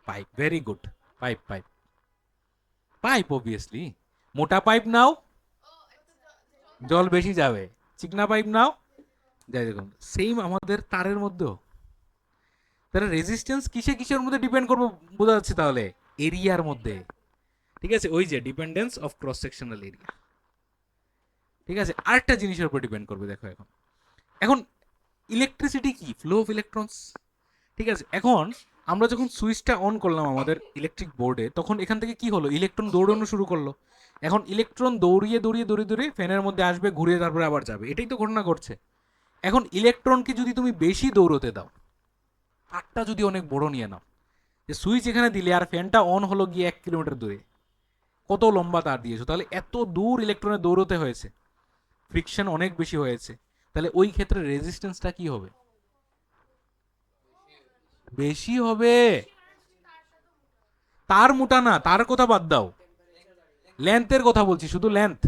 Pipe. Very good, pipe pipe pipe obviously. মোটা পাইপ নাও, জল বেশি যাবে। চিকনা পাইপ নাও, যাই দেখুন। সেম আমাদের তারের মধ্যেও। তাহলে রেজিস্ট্যান্স কিসে কিসের মধ্যে ডিপেন্ড করবো বোঝা যাচ্ছে তাহলে? এরিয়ার মধ্যে। ঠিক আছে, ওই যে dependence of cross sectional area. ঠিক আছে, আরেকটা জিনিসের উপর ডিপেন্ড করবে। দেখো এখন এখন ইলেকট্রিসিটি কি, ফ্লো অফ ইলেকট্রনস। ঠিক আছে, এখন আমরা যখন সুইচটা অন করলাম আমাদের ইলেকট্রিক বোর্ডে, তখন এখান থেকে কি হলো, ইলেকট্রন দৌড়ানো শুরু করলো। এখন ইলেকট্রন দৌড়িয়ে দৌড়িয়ে দৌড়িয়ে দৌড়িয়ে ফ্যানের মধ্যে আসবে, ঘুরে তারপরে আবার যাবে, এটাই তো ঘটনা ঘটছে। এখন ইলেকট্রনকে যদি তুমি বেশি দৌড়তে দাও, তারটা যদি অনেক বড় নিয়ে নাও, যে সুইচ এখানে দিলে আর ফ্যানটা অন হলো গিয়ে 1 কিলোমিটার দূরে, কত লম্বা তার দিয়েছো, তাহলে এত দূর ইলেকট্রনে দৌড়তে হয়েছে, ফ্রিকশন অনেক বেশি হয়েছে। তাহলে ওই ক্ষেত্রে রেজিস্ট্যান্সটা কি হবে? বেশি হবে। তার মোটা না, তার কথা বাদ দাও, লেন্থের কথা বলছি, শুধু লেন্থ।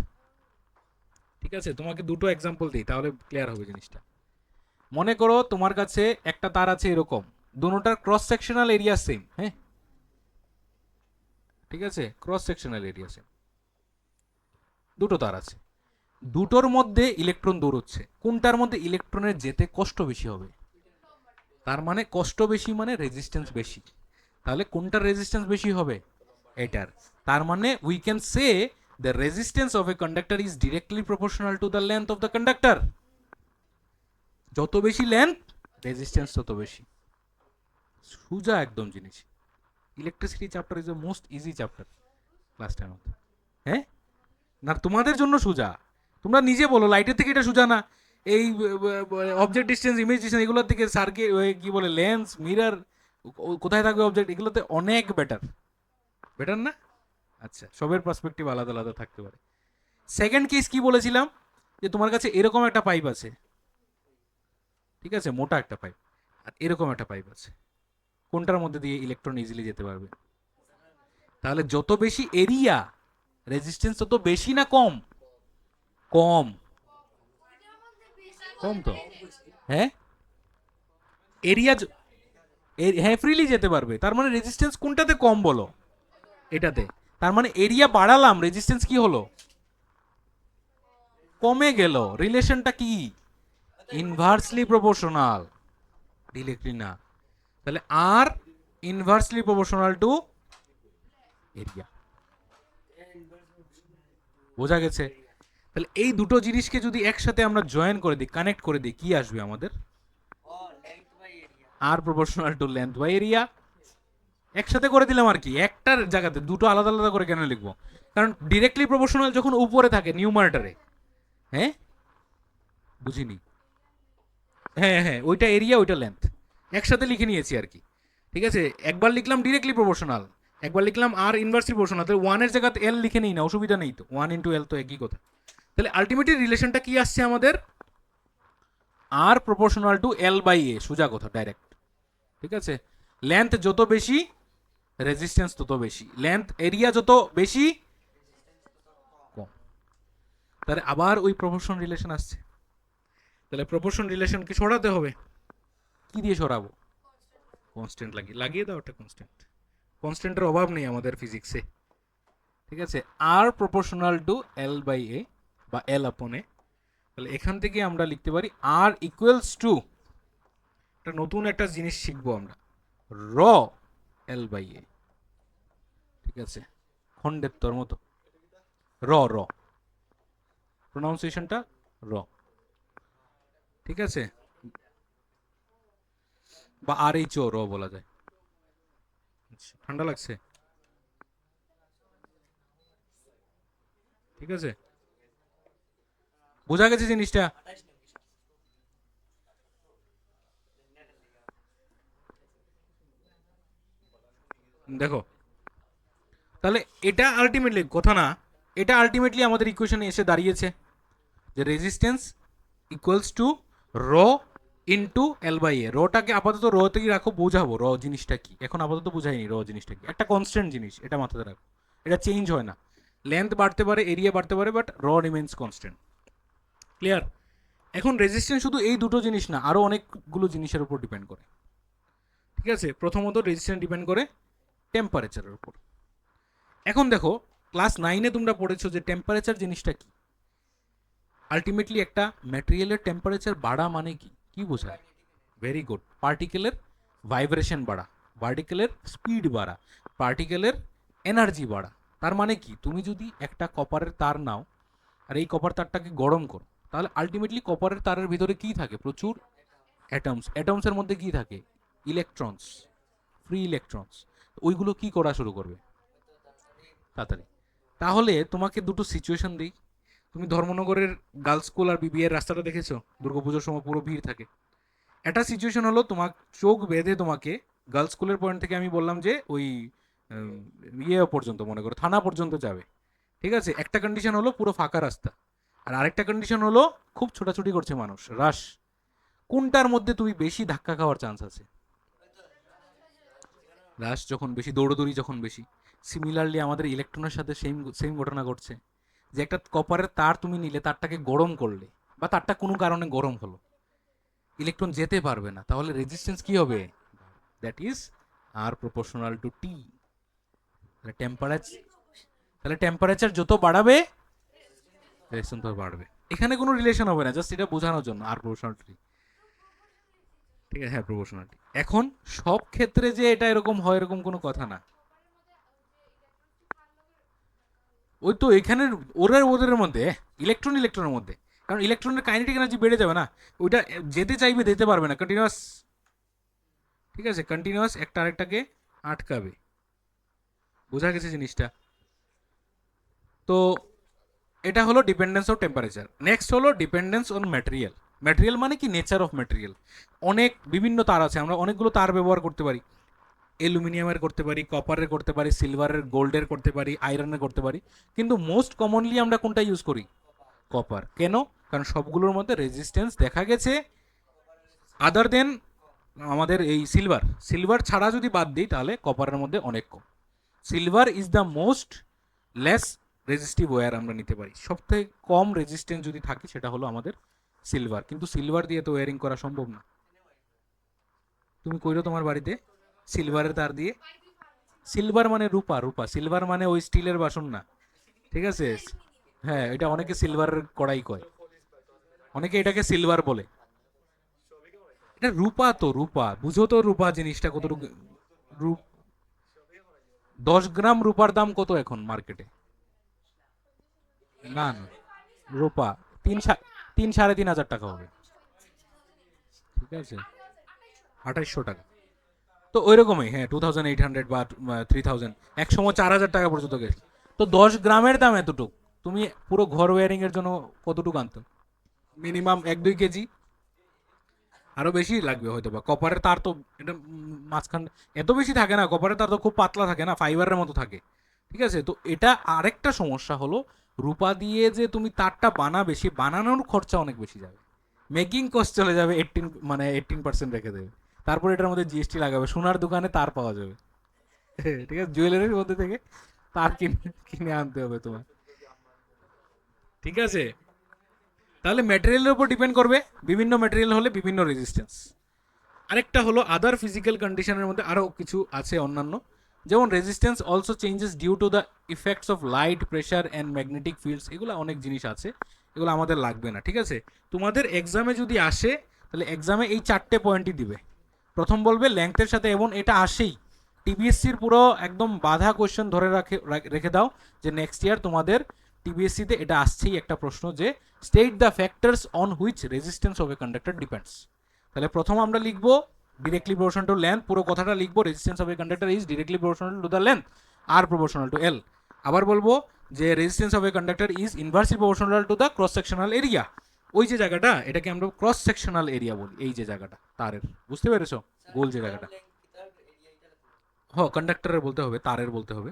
ঠিক আছে, তোমাকে দুটো এক্সাম্পল দিই তাহলে ক্লিয়ার হবে জিনিসটা। মনে করো তোমার কাছে একটা তার আছে এরকম, দুটোটার ক্রস সেকশনাল এরিয়া সেম। হ্যাঁ, ঠিক আছে, ক্রস সেকশনাল এরিয়া সেম, দুটো তার আছে, দুটোর মধ্যে ইলেকট্রন দৌড়চ্ছে, কোনটার মধ্যে ইলেকট্রনের যেতে কষ্ট বেশি হবে? তার মানে কষ্ট বেশি মানে রেজিস্ট্যান্স বেশি। তাহলে কোনটার রেজিস্ট্যান্স বেশি হবে? এটার। তার মানে we can say the resistance of a conductor is directly proportional to the length of the conductor. যত বেশি লেন্থ, রেজিস্ট্যান্স তত বেশি। সোজা একদম জিনিস। Electricity chapter is the most easy chapter class 10 মধ্যে। হ্যাঁ, না তোমাদের জন্য সোজা, তোমরা নিজে বলো লাইটের থেকে এটা সোজা না? এই অবজেক্ট ডিস্টেন্স, ইমেজ ডিস্টেন্স, এগুলোর থেকে সার্কিট কি বলে, লেন্স, মিরর, কোথায় থাকবে অবজেক্ট, এগুলোতে অনেক বেটার। বেটার না? আচ্ছা, সবের পার্সপেক্টিভ আলাদা আলাদা থাকতে পারে। সেকেন্ড কেস কি বলেছিলাম, যে তোমার কাছে এরকম একটা পাইপ আছে, ঠিক আছে, মোটা একটা পাইপ, আর এরকম একটা পাইপ আছে, কোনটার মধ্যে দিয়ে ইলেকট্রন ইজিলি যেতে পারবে? তাহলে যত বেশি এরিয়া, রেজিস্ট্যান্স তত বেশি না কম? কম। কম তো। হ্যাঁ, এরিয়া, হ্যাঁ ফ্রিলি যেতে পারবে, তার মানে রেজিস্ট্যান্স কোনটাতে কম বলো? এটাতে। তার মানে এরিয়া বাড়ালাম, রেজিস্ট্যান্স কি হলো? কমে গেল। রিলেশনটা কি? ইনভার্সলি প্রপোর্শনাল, ডিরেক্টলি না। তাহলে আর ইনভার্সলি প্রপোর্শনাল টু এরিয়া। বোঝা গেছে? তাহলে এই দুটো জিনিসকে যদি একসাথে আমরা জয়েন করে দিই, কানেক্ট করে দিই, কি আসবে আমাদের? R proportional to length by area. একসাথে করে দিলাম আর কি, একটার জায়গাতে দুটো আলাদা আলাদা করে কেন লিখবো? কারণ ডিরেক্টলি প্রপোর্শনাল যখন উপরে থাকে নিউমারেটরে, হ্যাঁ বুঝিনি, হ্যাঁ হ্যাঁ ওইটা এরিয়া ওইটা লেন্থ একসাথে লিখে নিয়েছি আর কি। ঠিক আছে, একবার লিখলাম ডিরেক্টলি প্রপোর্শনাল, একবার লিখলাম আর ইনভার্সলি প্রপোর্শনাল, তাহলে ওয়ানের জায়গাতে এল লিখে নিই না, অসুবিধা নেই তো, ওয়ান ইন্টু এল তো একই কথা। তাহলে আলটিমেটলি রিলেশনটা কি আসছে আমাদের? R proportional to L by এ, সোজা কথা ডাইরেক্ট। ঠিক আছে, লেন্থ যত বেশি রেজিস্ট্যান্স তত বেশি, লেন্থ এরিয়া যত বেশি কম। তাহলে আবার ওই প্রপোর্শন রিলেশন আসছে। তাহলে প্রপোর্শন রিলেশনকে সরাতে হবে, কি দিয়ে সরাবো? কনস্ট্যান্ট লাগিয়ে দাও একটা কনস্ট্যান্ট। কনস্ট্যান্টের অভাব নেই আমাদের ফিজিক্সে। ঠিক আছে, আর প্রপোর্শনাল টু এল বাই এ বা এল আপন এ। তাহলে এখান থেকে আমরা লিখতে পারি আর ইকুয়ালস টু, একটা নতুন একটা জিনিস শিখবো আমরা, র এল বাই এ। ঠিক আছে, খন্ডের তোর মতো, র র প্রোনাউন্সিয়েশনটা র। ঠিক আছে, বা আর এইচ ও র বলা যায়। ঠান্ডা লাগছে? ঠিক আছে, বোঝা গেছে জিনিসটা? দেখো, তাহলে এটা আলটিমেটলি কথা না, এটা আলটিমেটলি আমাদের ইকুয়েশনে এসে দাঁড়িয়েছে যে রেজিস্ট্যান্স ইকুয়ালস টু র ইন্টু এল বাই এ। রটাকে আপাতত র থেকেই রাখো, বোঝাবো র জিনিসটা কি, এখন আপাতত বোঝাইনি র জিনিসটা কি, একটা কনস্ট্যান্ট জিনিস, এটা মাথাতে রাখো, এটা চেঞ্জ হয় না, লেন্থ বাড়তে পারে এরিয়া বাড়তে পারে বাট র রিমেন্স কনস্ট্যান্ট। ক্লিয়ার? এখন রেজিস্ট্যান্স শুধু এই দুটো জিনিস না, আরো অনেকগুলো জিনিসের উপর ডিপেন্ড করে। ঠিক আছে, প্রথমত রেজিস্ট্যান্স ডিপেন্ড করে টেম্পারেচারের উপর। এখন দেখো, ক্লাস 9-এ তোমরা পড়েছো যে টেম্পারেচার জিনিসটা কি। আলটিমেটলি একটা ম্যাটেরিয়ালের টেম্পারেচার বাড়া মানে কি, কি বোঝায়? ভেরি গুড, পার্টিকেলের ভাইব্রেশন বাড়া, পার্টিকেলের স্পিড বাড়া, পার্টিকেলের এনার্জি বাড়া। তার মানে কি, তুমি যদি একটা কপারের তার নাও আর এই কপার তারটাকে গরম করো, তাহলে আলটিমেটলি কপারের তারের ভিতরে কি থাকে? প্রচুর অ্যাটমস। অ্যাটমসের মধ্যে কি থাকে? Electrons, free electrons. ওইগুলো কি করা শুরু করবে? তাড়াতাড়ি। তাহলে তোমাকে দুটো সিচুয়েশন দিই। তুমি ধর্মনগরের গার্লস স্কুল আর বিবিএর রাস্তাটা দেখেছো? দুর্গাপুজোর সময় পুরো ভিড় থাকে। একটা সিচুয়েশন হলো, তোমার চোখ বেঁধে তোমাকে গার্লস স্কুলের পয়েন্ট থেকে আমি বললাম যে ওই ইয়ে পর্যন্ত, মনে করো থানা পর্যন্ত যাবে। ঠিক আছে, একটা কন্ডিশন হলো পুরো ফাঁকা রাস্তা, আর আরেকটা কন্ডিশন হলো খুব ছোটাছুটি করছে মানুষ, রাশ। কোনটার মধ্যে তুমি বেশি ধাক্কা খাওয়ার চান্স আছে? রাশ যখন বেশি, দৌড়দৌড়ি যখন বেশি। সিমিলারলি আমাদের ইলেকট্রনের সাথে সেম সেম ঘটনা ঘটছে, যে একটা কপারের তার তুমি নিলে, তারটাকে গরম করলে বা তারটা কোনো কারণে গরম হলো, ইলেকট্রন যেতে পারবে না, তাহলে রেজিস্ট্যান্স কি হবে? That is R proportional to T. তাহলে টেম্পারেচার, তাহলে টেম্পারেচার যত বাড়াবে রেজিস্ট্যান্স তত বাড়বে। এখানে কোনো রিলেশন হবে না, জাস্ট এটা বোঝানোর জন্য আর প্রপোর্শনাল টু। ঠিক আছে, হ্যাঁ প্রপোর্শনালিটি। এখন সব ক্ষেত্রে যে এটা এরকম হয় এরকম কোনো কথা না। ওই তো এখানে ওরা ওদের মধ্যে ইলেকট্রন ইলেকট্রনের মধ্যে, কারণ ইলেকট্রনের কাইনেটিক এনার্জি বেড়ে যাবে না, ওইটা যেতে চাইবে যেতে পারবে না, কন্টিনিউয়াস। ঠিক আছে, কন্টিনিউয়াস একটা আরেকটাকে আটকাবে। বোঝা গেছে জিনিসটা? তো এটা হলো ডিপেন্ডেন্স অফ টেম্পারেচার। নেক্সট হলো ডিপেন্ডেন্স অন ম্যাটেরিয়াল। ম্যাটেরিয়াল মানে কি? Nature of material. অনেক বিভিন্ন তার আছে, আমরা অনেকগুলো তার ব্যবহার করতে পারি। অ্যালুমিনিয়ামের করতে পারি, কপারের করতে পারি, সিলভারের গোল্ডের করতে পারি, আয়রনের করতে পারি, কিন্তু মোস্ট কমনলি আমরা কোনটা ইউজ করি? কপার। কেন? কারণ সবগুলোর মধ্যে রেজিস্ট্যান্স দেখা গেছে, আদার দেন আমাদের এই সিলভার, সিলভার ছাড়া যদি বাদ দিই তাহলে কপারের মধ্যে অনেক কম। Silver is the most less resistive wire আমরা নিতে পারি, সবথেকে কম রেজিস্ট্যান্স যদি থাকে সেটা হলো আমাদের সিলভার। কিন্তু সিলভার দিয়ে তো ওয়্যারিং করা সম্ভব না। তুমি কইরো তোমার বাড়িতে সিলভারের তার দিয়ে। সিলভার মানে রূপা, রূপা। সিলভার মানে ওই স্টিলের বাসন না। ঠিক আছে, হ্যাঁ এটা অনেকে সিলভারের কড়াই কয়, অনেকে এটাকে সিলভার বলে। এটা রূপা তো, রূপা বুঝো তো, রূপা জিনিসটা কতটুকু। রূপ 10 গ্রাম রূপার দাম কত এখন মার্কেটে? না না, রূপা 3-3.5 হাজার টাকা হবে। ঠিক আছে, 2800 টাকা। তো ওই রকমই, হ্যাঁ 2800 বা 3000, এক সময় 4000 টাকা পর্যন্ত গেছে। তো 10 গ্রামের দাম এতটুক, তুমি পুরো ঘর ওয়ারিং এর জন্য কতটুকু আনতো? মিনিমাম 1-2 কেজি, আরো বেশি লাগবে হয়তো বা। কপারের তার তো এটা মাঝখান এত বেশি থাকে না, কপারের তার তো খুব পাতলা থাকে না, ফাইবারের মতো থাকে। ঠিক আছে, তো এটা আরেকটা সমস্যা হলো, রূপা দিয়ে যে তুমি তারটা বানাবে, সেই বানানোর খরচা অনেক বেশি যাবে। মেকিং কস্ট চলে যাবে 18% রেখে দেবে। তারপর এটার মধ্যে জিএসটি লাগাবে, সোনার দোকানে তার পাওয়া যাবে। ঠিক আছে, জুয়েলারির মধ্যে থেকে তার কিনে কিনে আনতে হবে তোমার। ঠিক আছে, তাহলে ম্যাটেরিয়ালের উপর ডিপেন্ড করবে, বিভিন্ন ম্যাটেরিয়াল হলে বিভিন্ন রেজিস্ট্যান্স। আরেকটা হলো আদার ফিজিক্যাল কন্ডিশনের মধ্যে আরও কিছু আছে অন্যান্য, যেমন resistance also changes due to the effects of light, pressure and magnetic fields. এগুলো অনেক জিনিস আছে, এগুলো আমাদের লাগবে না। ঠিক আছে, তোমাদের এক্সামে যদি আসে তাহলে এক্সামে এই 4টে পয়েন্টই দিবে। প্রথম বলবে লেংথের সাথে, এবং এটা আসেই টিবিএসসির পুরো একদম বাধা কোয়েশ্চেন ধরে রেখে দাও যে নেক্সট ইয়ার তোমাদের টিবিএসসিতে এটা আসছেই একটা প্রশ্ন, যে state the factors on which resistance of a conductor depends. তাহলে প্রথম আমরা লিখবো ডিরেক্টলি প্রপোর্শনাল টু লেন্থ, পুরো কথাটা লিখবো, resistance of a conductor is directly proportional to the length R proportional to L. আবার বলবো যে resistance of a conductor is inversely proportional to the cross sectional area. ওই যে জায়গাটা, এটাকে আমরা ক্রস সেকশনাল এরিয়া বলি, এই যে জায়গাটা তারের, বুঝতে পেরেছো? গোল যে জায়গাটা, হ্যাঁ কন্ডাক্টরের বলতে হবে, তারের বলতে হবে।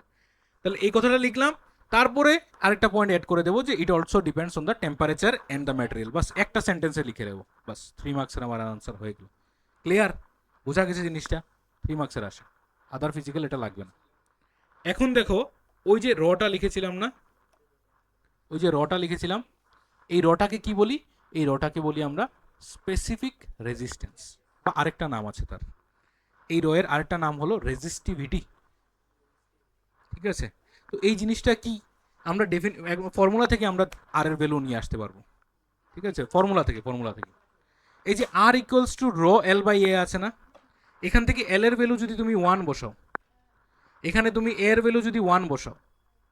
তাহলে এই কথাটা লিখলাম। তারপরে আরেকটা পয়েন্ট অ্যাড করে দেবো যে it also depends on the temperature and the material. বাস একটা সেন্টেন্সে লিখে দেবো, বাস 3 মার্কসের আমার আনসার হয়ে গেল। ক্লিয়ার? বোঝা গেছে জিনিসটা? 3 মার্কসের আসে, আদার ফিজিক্যাল এটা লাগবে না। এখন দেখো, ওই যে রটা লিখেছিলাম না, ওই যে রটা লিখেছিলাম, এই রটাকে কি বলি? এই রটাকে বলি আমরা স্পেসিফিক রেজিস্ট্যান্স, বা আরেকটা নাম আছে তার, এই রয়ের আরেকটা নাম হলো রেজিস্টিভিটি। ঠিক আছে, তো এই জিনিসটা কি, আমরা ফর্মুলা থেকে আমরা আর এর ভ্যালু নিয়ে আসতে পারবো। ঠিক আছে, ফর্মুলা থেকে এই যে R equals to rho L by A আছে না, এখান থেকে এল এর ভ্যালু যদি তুমি 1 বসাও, এখানে তুমি এ এর ভ্যালু যদি 1 বসাও,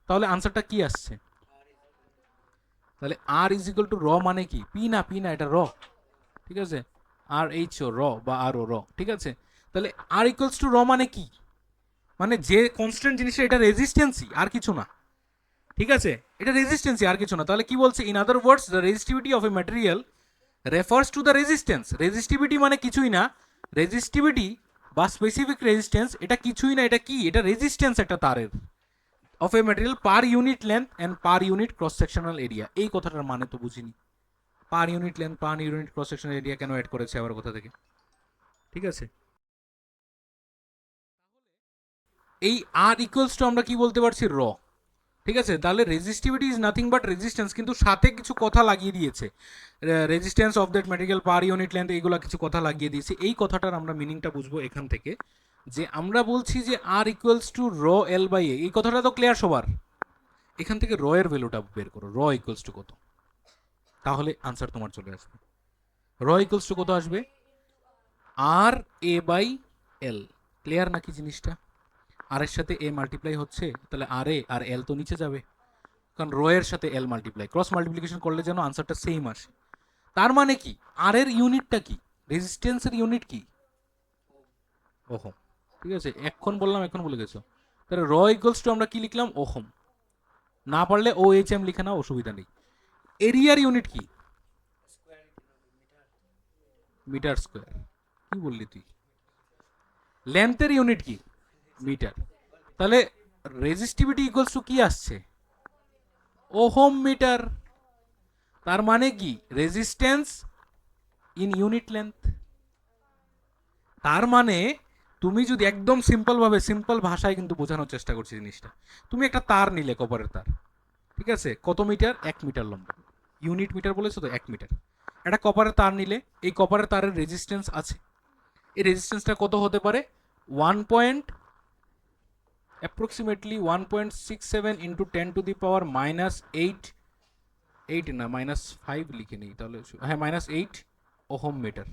তাহলে আনসারটা কি আসছে? তাহলে আর ইজ ইকুয়াল টু র মানে কি? পি না, এটা র। ঠিক আছে, আর এইচ ও র বা আর ও র। ঠিক আছে, তাহলে আর ইকুয়ালস টু র মানে কি? মানে যে কনস্ট্যান্ট জিনিসটা, এটা রেজিস্ট্যান্সই, আর কিছু না। ঠিক আছে, এটা রেজিস্ট্যান্সই, আর কিছু না। তাহলে কি বলছে? In other words the resistivity of A material refers to the resistance. Resistivity মানে কিছুই না, রেজিস্টিভিটি বা স্পেসিফিক রেজিস্ট্যান্স এটা কিছুই না, এটা কি? এটা রেজিস্ট্যান্স একটা তারের of A material per unit length and per unit cross sectional area. এই কথাটার মানে তো বুঝিনি, per unit length, per unit cross sectional area কেন অ্যাড করেছে আবার কোথা থেকে? ঠিক আছে, এই আর ইকুয়ালস টু আমরা কি বলতে পারছি? র। ঠিক আছে, তাহলে resistivity is nothing but resistance, কিন্তু সাথে কিছু কথা লাগিয়ে দিয়েছে, resistance of that material per unit length, এইগুলো কিছু কথা লাগিয়ে দিয়েছে। এই কথাটার আমরা মিনিংটা বুঝবো এখান থেকে, যে আমরা বলছি যে আর ইকুয়ালস টু র এল বাই এ, এই কথাটা তো ক্লিয়ার সবার। এখান থেকে র এর ভ্যালুটা বের করো, র ইকুয়ালস টু কত, তাহলে আনসার তোমার চলে আসবে। র ইকুয়ালস টু কত আসবে? আর এ বাই এল। ক্লিয়ার নাকি জিনিসটা? আর এর সাথে এ মাল্টিপ্লাই হচ্ছে, তাহলে আর এ আর এল তো নিচে যাবে, কারণ রো এর সাথে এল মাল্টিপ্লাই, ক্রস মাল্টিপ্লিকেশন করলে যেন আনসারটা সেম আসে। তার মানে কি? আর এর ইউনিটটা কি? রেজিস্ট্যান্সের ইউনিট কি? ওহম। ঠিক আছে, এখন বললাম, এখন বলে গেছো। তাহলে র ইকুয়ালস টু আমরা কি লিখলাম? ওহম। না পারলে ও এইচ এম লিখে নাও, অসুবিধা নেই। এরিয়ার ইউনিট কি? Metre square. কি বললি তুই? লেন্থের ইউনিট কি? মিটার। তাহলে রেজিস্টিভিটি ইকুয়ালস টু কি আসছে? Ohm metre. তার মানে কি? Resistance in unit length. তার মানে তুমি যদি একদম সিম্পল ভাষায় কিন্তু বোঝানোর চেষ্টা করছি জিনিসটা, তুমি একটা তার নিলে, কপারের তার, ঠিক আছে, কত মিটার? 1 মিটার লম্বা, ইউনিট মিটার বলেছো তো, 1 মিটার। একটা কপারের তার নিলে, এই কপারের তারের রেজিস্ট্যান্স আছে, এই রেজিস্ট্যান্সটা কত হতে পারে? 1.67 ইন্টু 10⁻⁻8, 8 না -5 লিখে নিই তাহলে, হ্যাঁ -8 ওহম মিটার,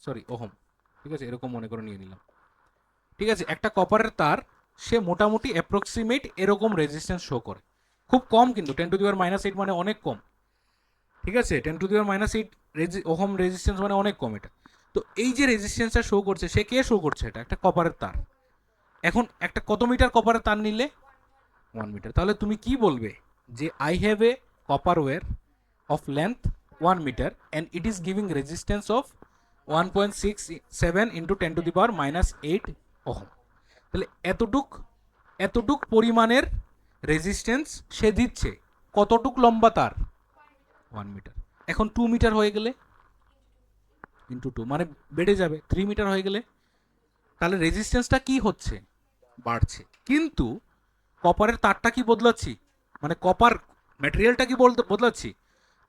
সরি ওহম। ঠিক আছে, এরকম মনে করে নিয়ে নিলাম। ঠিক আছে, একটা কপারের তার, সে মোটামুটি অ্যাপ্রক্সিমেট এরকম রেজিস্ট্যান্স শো করে, খুব কম কিন্তু, 10⁻⁻8 মানে অনেক কম। ঠিক আছে, 10⁻⁸ ওহম রেজিস্ট্যান্স মানে অনেক কম এটা। তো এই যে রেজিস্ট্যান্সটা শো করছে, সে কে শো করছে? এটা একটা কপারের তার। এখন একটা কত মিটার কপারের তার নিলে 1 মিটার, তাহলে তুমি কি বলবে যে I have a copper wire of length 1 meter and it is giving resistance of 1.67 into 10 to the power minus 8 ohm। তাহলে এতটুক পরিমাণের রেজিস্ট্যান্স সে দিচ্ছে। কতটুক লম্বা তার? 1 মিটার। এখন 2 মিটার হয়ে গেলে ইন্টু 2 মানে বেড়ে যাবে। 3 মিটার হয়ে গেলে তাহলে রেজিস্ট্যান্সটা কি হচ্ছে? বাড়ছে। কিন্তু কপারের তারটা কি বদলাচ্ছি, মানে কপার ম্যাটেরিয়ালটা কি বদলাচ্ছি।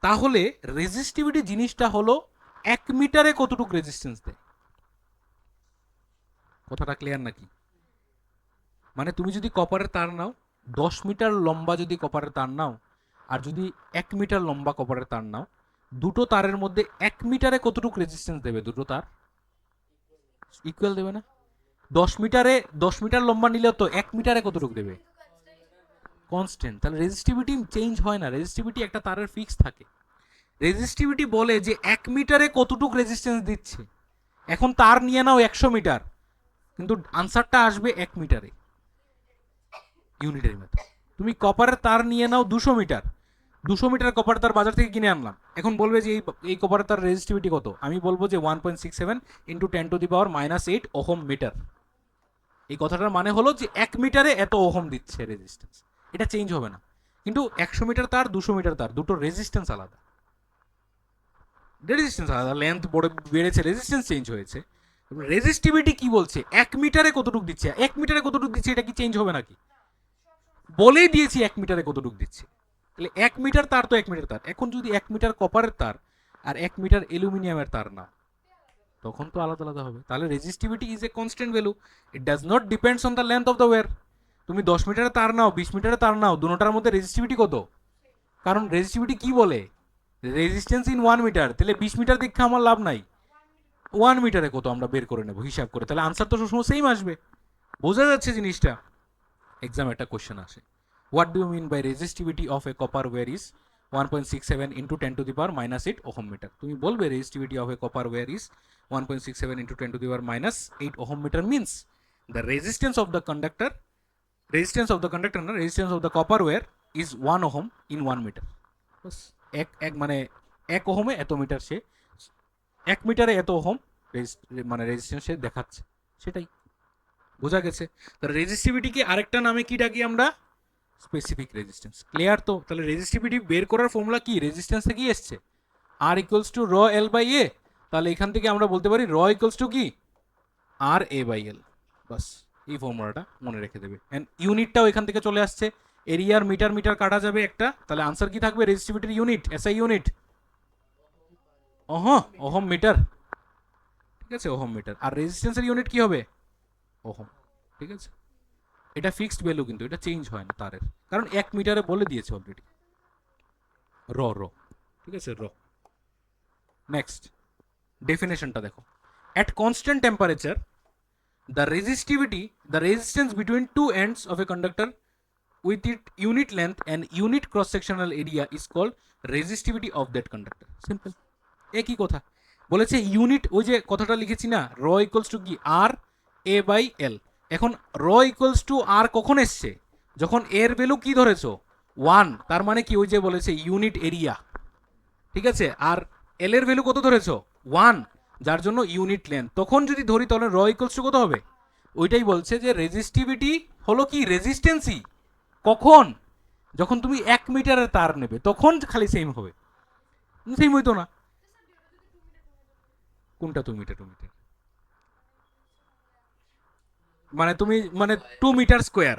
তাহলে রেজিস্টিভিটি জিনিসটা হলো 1 মিটারে কতটুকু রেজিস্ট্যান্স দেয়। কথাটা ক্লিয়ার নাকি? মানে তুমি যদি কপারের তার নাও, 10 মিটার লম্বা যদি কপারের তার নাও, আর যদি 1 মিটার লম্বা কপারের তার নাও, দুটো তারের মধ্যে 1 মিটারে কতটুকু রেজিস্ট্যান্স দেবে? দুটো তার ইকুয়াল দেবে না? 10 মিটার লম্বা নিলে তো 1 মিটারে কতটুকু দেবে? কনস্ট্যান্ট। তাহলে রেজিস্টিভিটি চেঞ্জ হয় না, রেজিস্টিভিটি একটা তারের ফিক্স থাকে। রেজিস্টিভিটি বলে যে 1 মিটারে কতটুকু রেজিস্ট্যান্স দিচ্ছে। এখন তার নিয়ে নাও 100 মিটার, কিন্তু আনসারটা আসবে 1 মিটারে, ইউনিটের মতো। তুমি কপারের তার নিয়ে নাও 200 মিটার, 200 মিটার কপার তার বাজার থেকে কিনে আনলাম। এখন বলবে যে এই কপারের তার রেজিস্টিভিটি কত? আমি বলবো যে 1.67 into 10 to the power minus 8 ohm metre. এই কথাটার মানে হলো যে 1 মিটারে এত ওহম দিচ্ছে রেজিস্ট্যান্স। এটা চেঞ্জ হবে না। কিন্তু 100 মিটার তার, 200 মিটার তার, দুটো রেজিস্ট্যান্স আলাদা। রেজিস্ট্যান্স আলাদা, লেন্থ বড় বেড়েছে, রেজিস্ট্যান্স চেঞ্জ হয়েছে। রেজিস্টিভিটি কি বলছে? 1 মিটারে কতটুকু দিচ্ছে, 1 মিটারে কতটুকু দিচ্ছে, এটা কি চেঞ্জ হবে নাকি? বলেই দিয়েছি 1 মিটারে কতটুকু দিচ্ছে। তাহলে 1 মিটার তার তো 1 মিটার তার। এখন যদি 1 মিটার কপারের তার আর 1 মিটার অ্যালুমিনিয়ামের তার না, তখন তো আলাদা আলাদা হবে। তাহলে resistivity is a constant value, it does not depends on the length of the wire. তুমি 10 মিটারে তার নাও, 20 মিটারে তার নাও, দুটোটার মধ্যে রেজিস্টিভিটি কত? কারণ রেজিস্টিভিটি কি বলে? Resistance in 1 metre. তাহলে 20 মিটার দেখে আমার লাভ নাই, 1 মিটারে কত আমরা বের করে নেব হিসাব করে। তাহলে আনসার তো সবসময় সেম আসবে। বোঝা যাচ্ছে জিনিসটা? এক্সাম একটা কোশ্চেন আসে, what do you mean by resistivity of a copper wire is 1.67 into 10 to the power minus 8 ohm meter. তুমি বলবে resistivity of a copper wire is 1.67 into 10 to the power minus 8 ohm meter means the resistance of the conductor, না, resistance of the copper wire is 1 ohm in 1 meter. বাস, এক এক মানে 1 ওহমে এত metre, সে 1 মিটারে এত ওহম মানে রেজিস্ট্যান্স সে দেখাচ্ছে, সেটাই। বোঝা গেছে? তাহলে রেজিস্টিভিটিকে আরেকটা নামে কি ডাকি আমরা? Specific resistance. ক্লিয়ার তো? তাহলে রেজিস্টিভিটি বের করার ফর্মুলা কি? রেজিস্ট্যান্স থেকে এসছে, আর ইকুয়ালস টু র এল বাই এ। তাহলে এখান থেকে আমরা বলতে পারি র ইকুয়ালস টু কি? আর এ বাই এল। বাস, এই ফর্মুলাটা মনে রেখে দেবে। এন্ড ইউনিটটাও এখান থেকে চলে আসছে, এরিয়ার মিটার মিটার কাটা যাবে একটা। তাহলে আনসার কি থাকবে? রেজিস্টিভিটির unit SI unit ohm meter. ঠিক আছে, ওহম মিটার। আর রেজিস্ট্যান্সের ইউনিট কি হবে? ওহম। ঠিক আছে, এটা ফিক্সড ভ্যালু, কিন্তু এটা চেঞ্জ হয় না তারের, কারণ 1 মিটারে বলে দিয়েছে অলরেডি। র র ঠিক আছে, র। নেক্সট ডেফিনেশনটা দেখো। At constant temperature the resistivity the resistance between two ends of a conductor with its unit length and unit cross sectional area is called resistivity of that conductor। Simple, একই কথা বলেছে। Unit, ওই যে কথাটা লিখেছি না, র ইকুয়ালস টু কি? আর এ বাই এল। এখন র ইকুয়ালস টু আর কখন এসছে? যখন এর ভ্যালু কি ধরেছো? 1। তার মানে কি? ওই যে বলেছে ইউনিট এরিয়া। ঠিক আছে, আর এল এর ভ্যালু কত ধরেছো? 1, যার জন্য ইউনিট লেন্থ। তখন যদি ধরি তাহলে র ইকুয়ালস টু কত হবে? ওইটাই বলছে যে রেজিস্টিভিটি হলো কি? রেজিস্ট্যান্সই। কখন? যখন তুমি 1 মিটারের তার নেবে, তখন খালি সেম হবে, সেম হইতো না। কোনটা 2 মিটার? 2 মিটার মানে তুমি মানে 2 মিটার স্কোয়ার।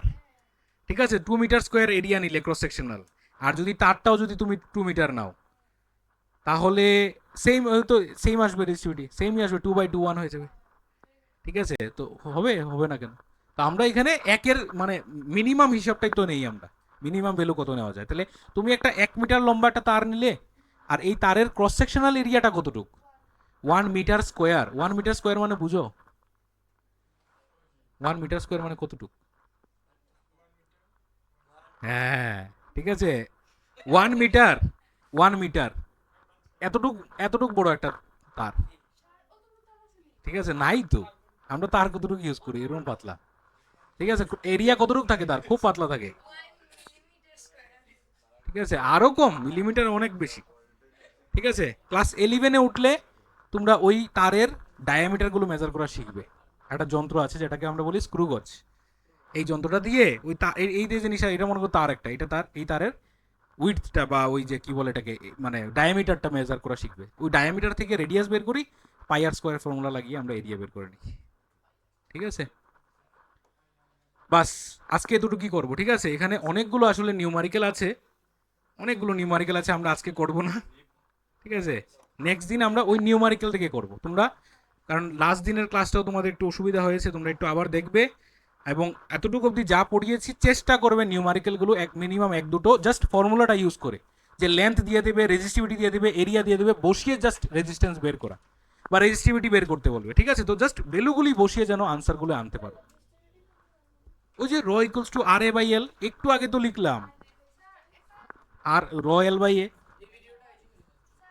ঠিক আছে, 2 মিটার স্কোয়ার এরিয়া নিলে ক্রস সেকশনাল, আর যদি তারটাও যদি তুমি 2 মিটার নাও, তাহলে সেম তো সেম আসবে, রেজিস্টিভিটি সেমই আসবে, 2/2 1 হয়ে যাবে। ঠিক আছে, তো হবে হবে না কেন? তো আমরা এখানে একের মানে মিনিমাম হিসাবটাই তো নেই আমরা, মিনিমাম ভ্যালু কত নেওয়া যায়। তাহলে তুমি একটা 1 মিটার লম্বা একটা তার নিলে, আর এই তারের ক্রস সেকশনাল এরিয়াটা কতটুক? 1 মিটার স্কোয়ার। 1 মিটার স্কোয়ার মানে বুঝো? 1 মিটার স্কোয়ার মানে কতটুক? হ্যাঁ, ঠিক আছে, 1 মিটার, 1 মিটার এতটুক, এতটুক বড় একটা তার। ঠিক আছে, নাই তো। আমরা তার কতটুকু ইউজ করি এরকম পাতলা। ঠিক আছে, এরিয়া কতটুকু থাকে তার, খুব পাতলা থাকে। ঠিক আছে, আরো কম, মিলিমিটার অনেক বেশি। ঠিক আছে, ক্লাস 11-এ উঠলে তোমরা ওই তারের ডায়ামিটার গুলো মেজার করা শিখবে। একটা যন্ত্র আছে যেটাকে আমরা বলি স্ক্রু গজ। এই যন্ত্রটা দিয়ে ওই এই যে জিনিসটা, এটা মনে করো তার একটা, এটা তার, এই তারের উইডথটা বা ওই যে কি বলে এটাকে, মানে ডায়ামিটারটা মেজার করা শিখবে। ওই ডায়ামিটার থেকে রেডিয়াস বের করি, পাই আর স্কোয়ার ফর্মুলা লাগিয়ে আমরা এরিয়া বের করে নিই। ঠিক আছে, বাস আজকে এতটুকু কি করবো। ঠিক আছে, এখানে অনেকগুলো আসলে নিউমারিক্যাল আছে, অনেকগুলো নিউমারিক্যাল আছে, আমরা আজকে করব না। ঠিক আছে, নেক্সট দিন আমরা ওই নিউমারিক্যাল থেকে করব তোমরা, কারণ লাস্ট দিনের ক্লাসটাও তোমাদের একটু অসুবিধা হয়েছে, তোমরা একটু আবার দেখবে। এবং এতটুকু অবধি যা পড়িয়েছি চেষ্টা করবে নিউমারিক্যালগুলো এক মিনিমাম এক দুটো জাস্ট ফর্মুলাটা ইউজ করে, যে লেন্থ দিয়ে দেবে, রেজিস্টিভিটি দিয়ে দেবে, এরিয়া দিয়ে দেবে, বসিয়ে জাস্ট রেজিস্ট্যান্স বের করা বা রেজিস্টিভিটি বের করতে বলবে। ঠিক আছে, তো জাস্ট ভ্যালুগুলি বসিয়ে যেন আনসারগুলো আনতে পারো। ওই যে rho equals to R A by L, একটু আগে তো লিখলাম, আর র এল বাই এ,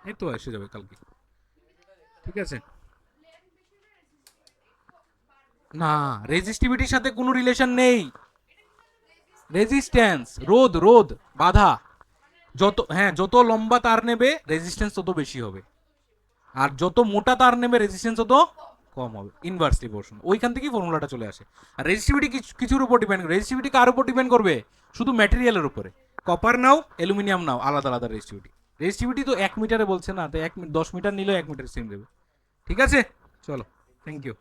এই তো এসে যাবে কালকে। ঠিক আছে, না, রেজিস্টিভিটির সাথে কোনো রিলেশন নেই। রেজিস্ট্যান্স, রোধ, রোধ, বাধা, যত, হ্যাঁ, যত লম্বা তার নেবে রেজিস্ট্যান্স তত বেশি হবে, আর যত মোটা তার নেবে রেজিস্ট্যান্স তত কম হবে, ইনভার্সলি প্রপোর্শন। ওইখান থেকেই ফর্মুলাটা চলে আসে। আর রেজিস্টিভিটি কিছুর উপর ডিপেন্ড করে, রেজিস্টিভিটি কার উপর ডিপেন্ড করবে, শুধু ম্যাটেরিয়ালের উপরে। কপার নাও, অ্যালুমিনিয়াম নাও, আলাদা আলাদা রেজিস্টিভিটি। রেজিস্টিভিটি তো 1 মিটারে বলছে না, তো 10 মিটার নিলেও 1 মিটার সেম দেবে। ঠিক আছে, চলো, থ্যাংক ইউ।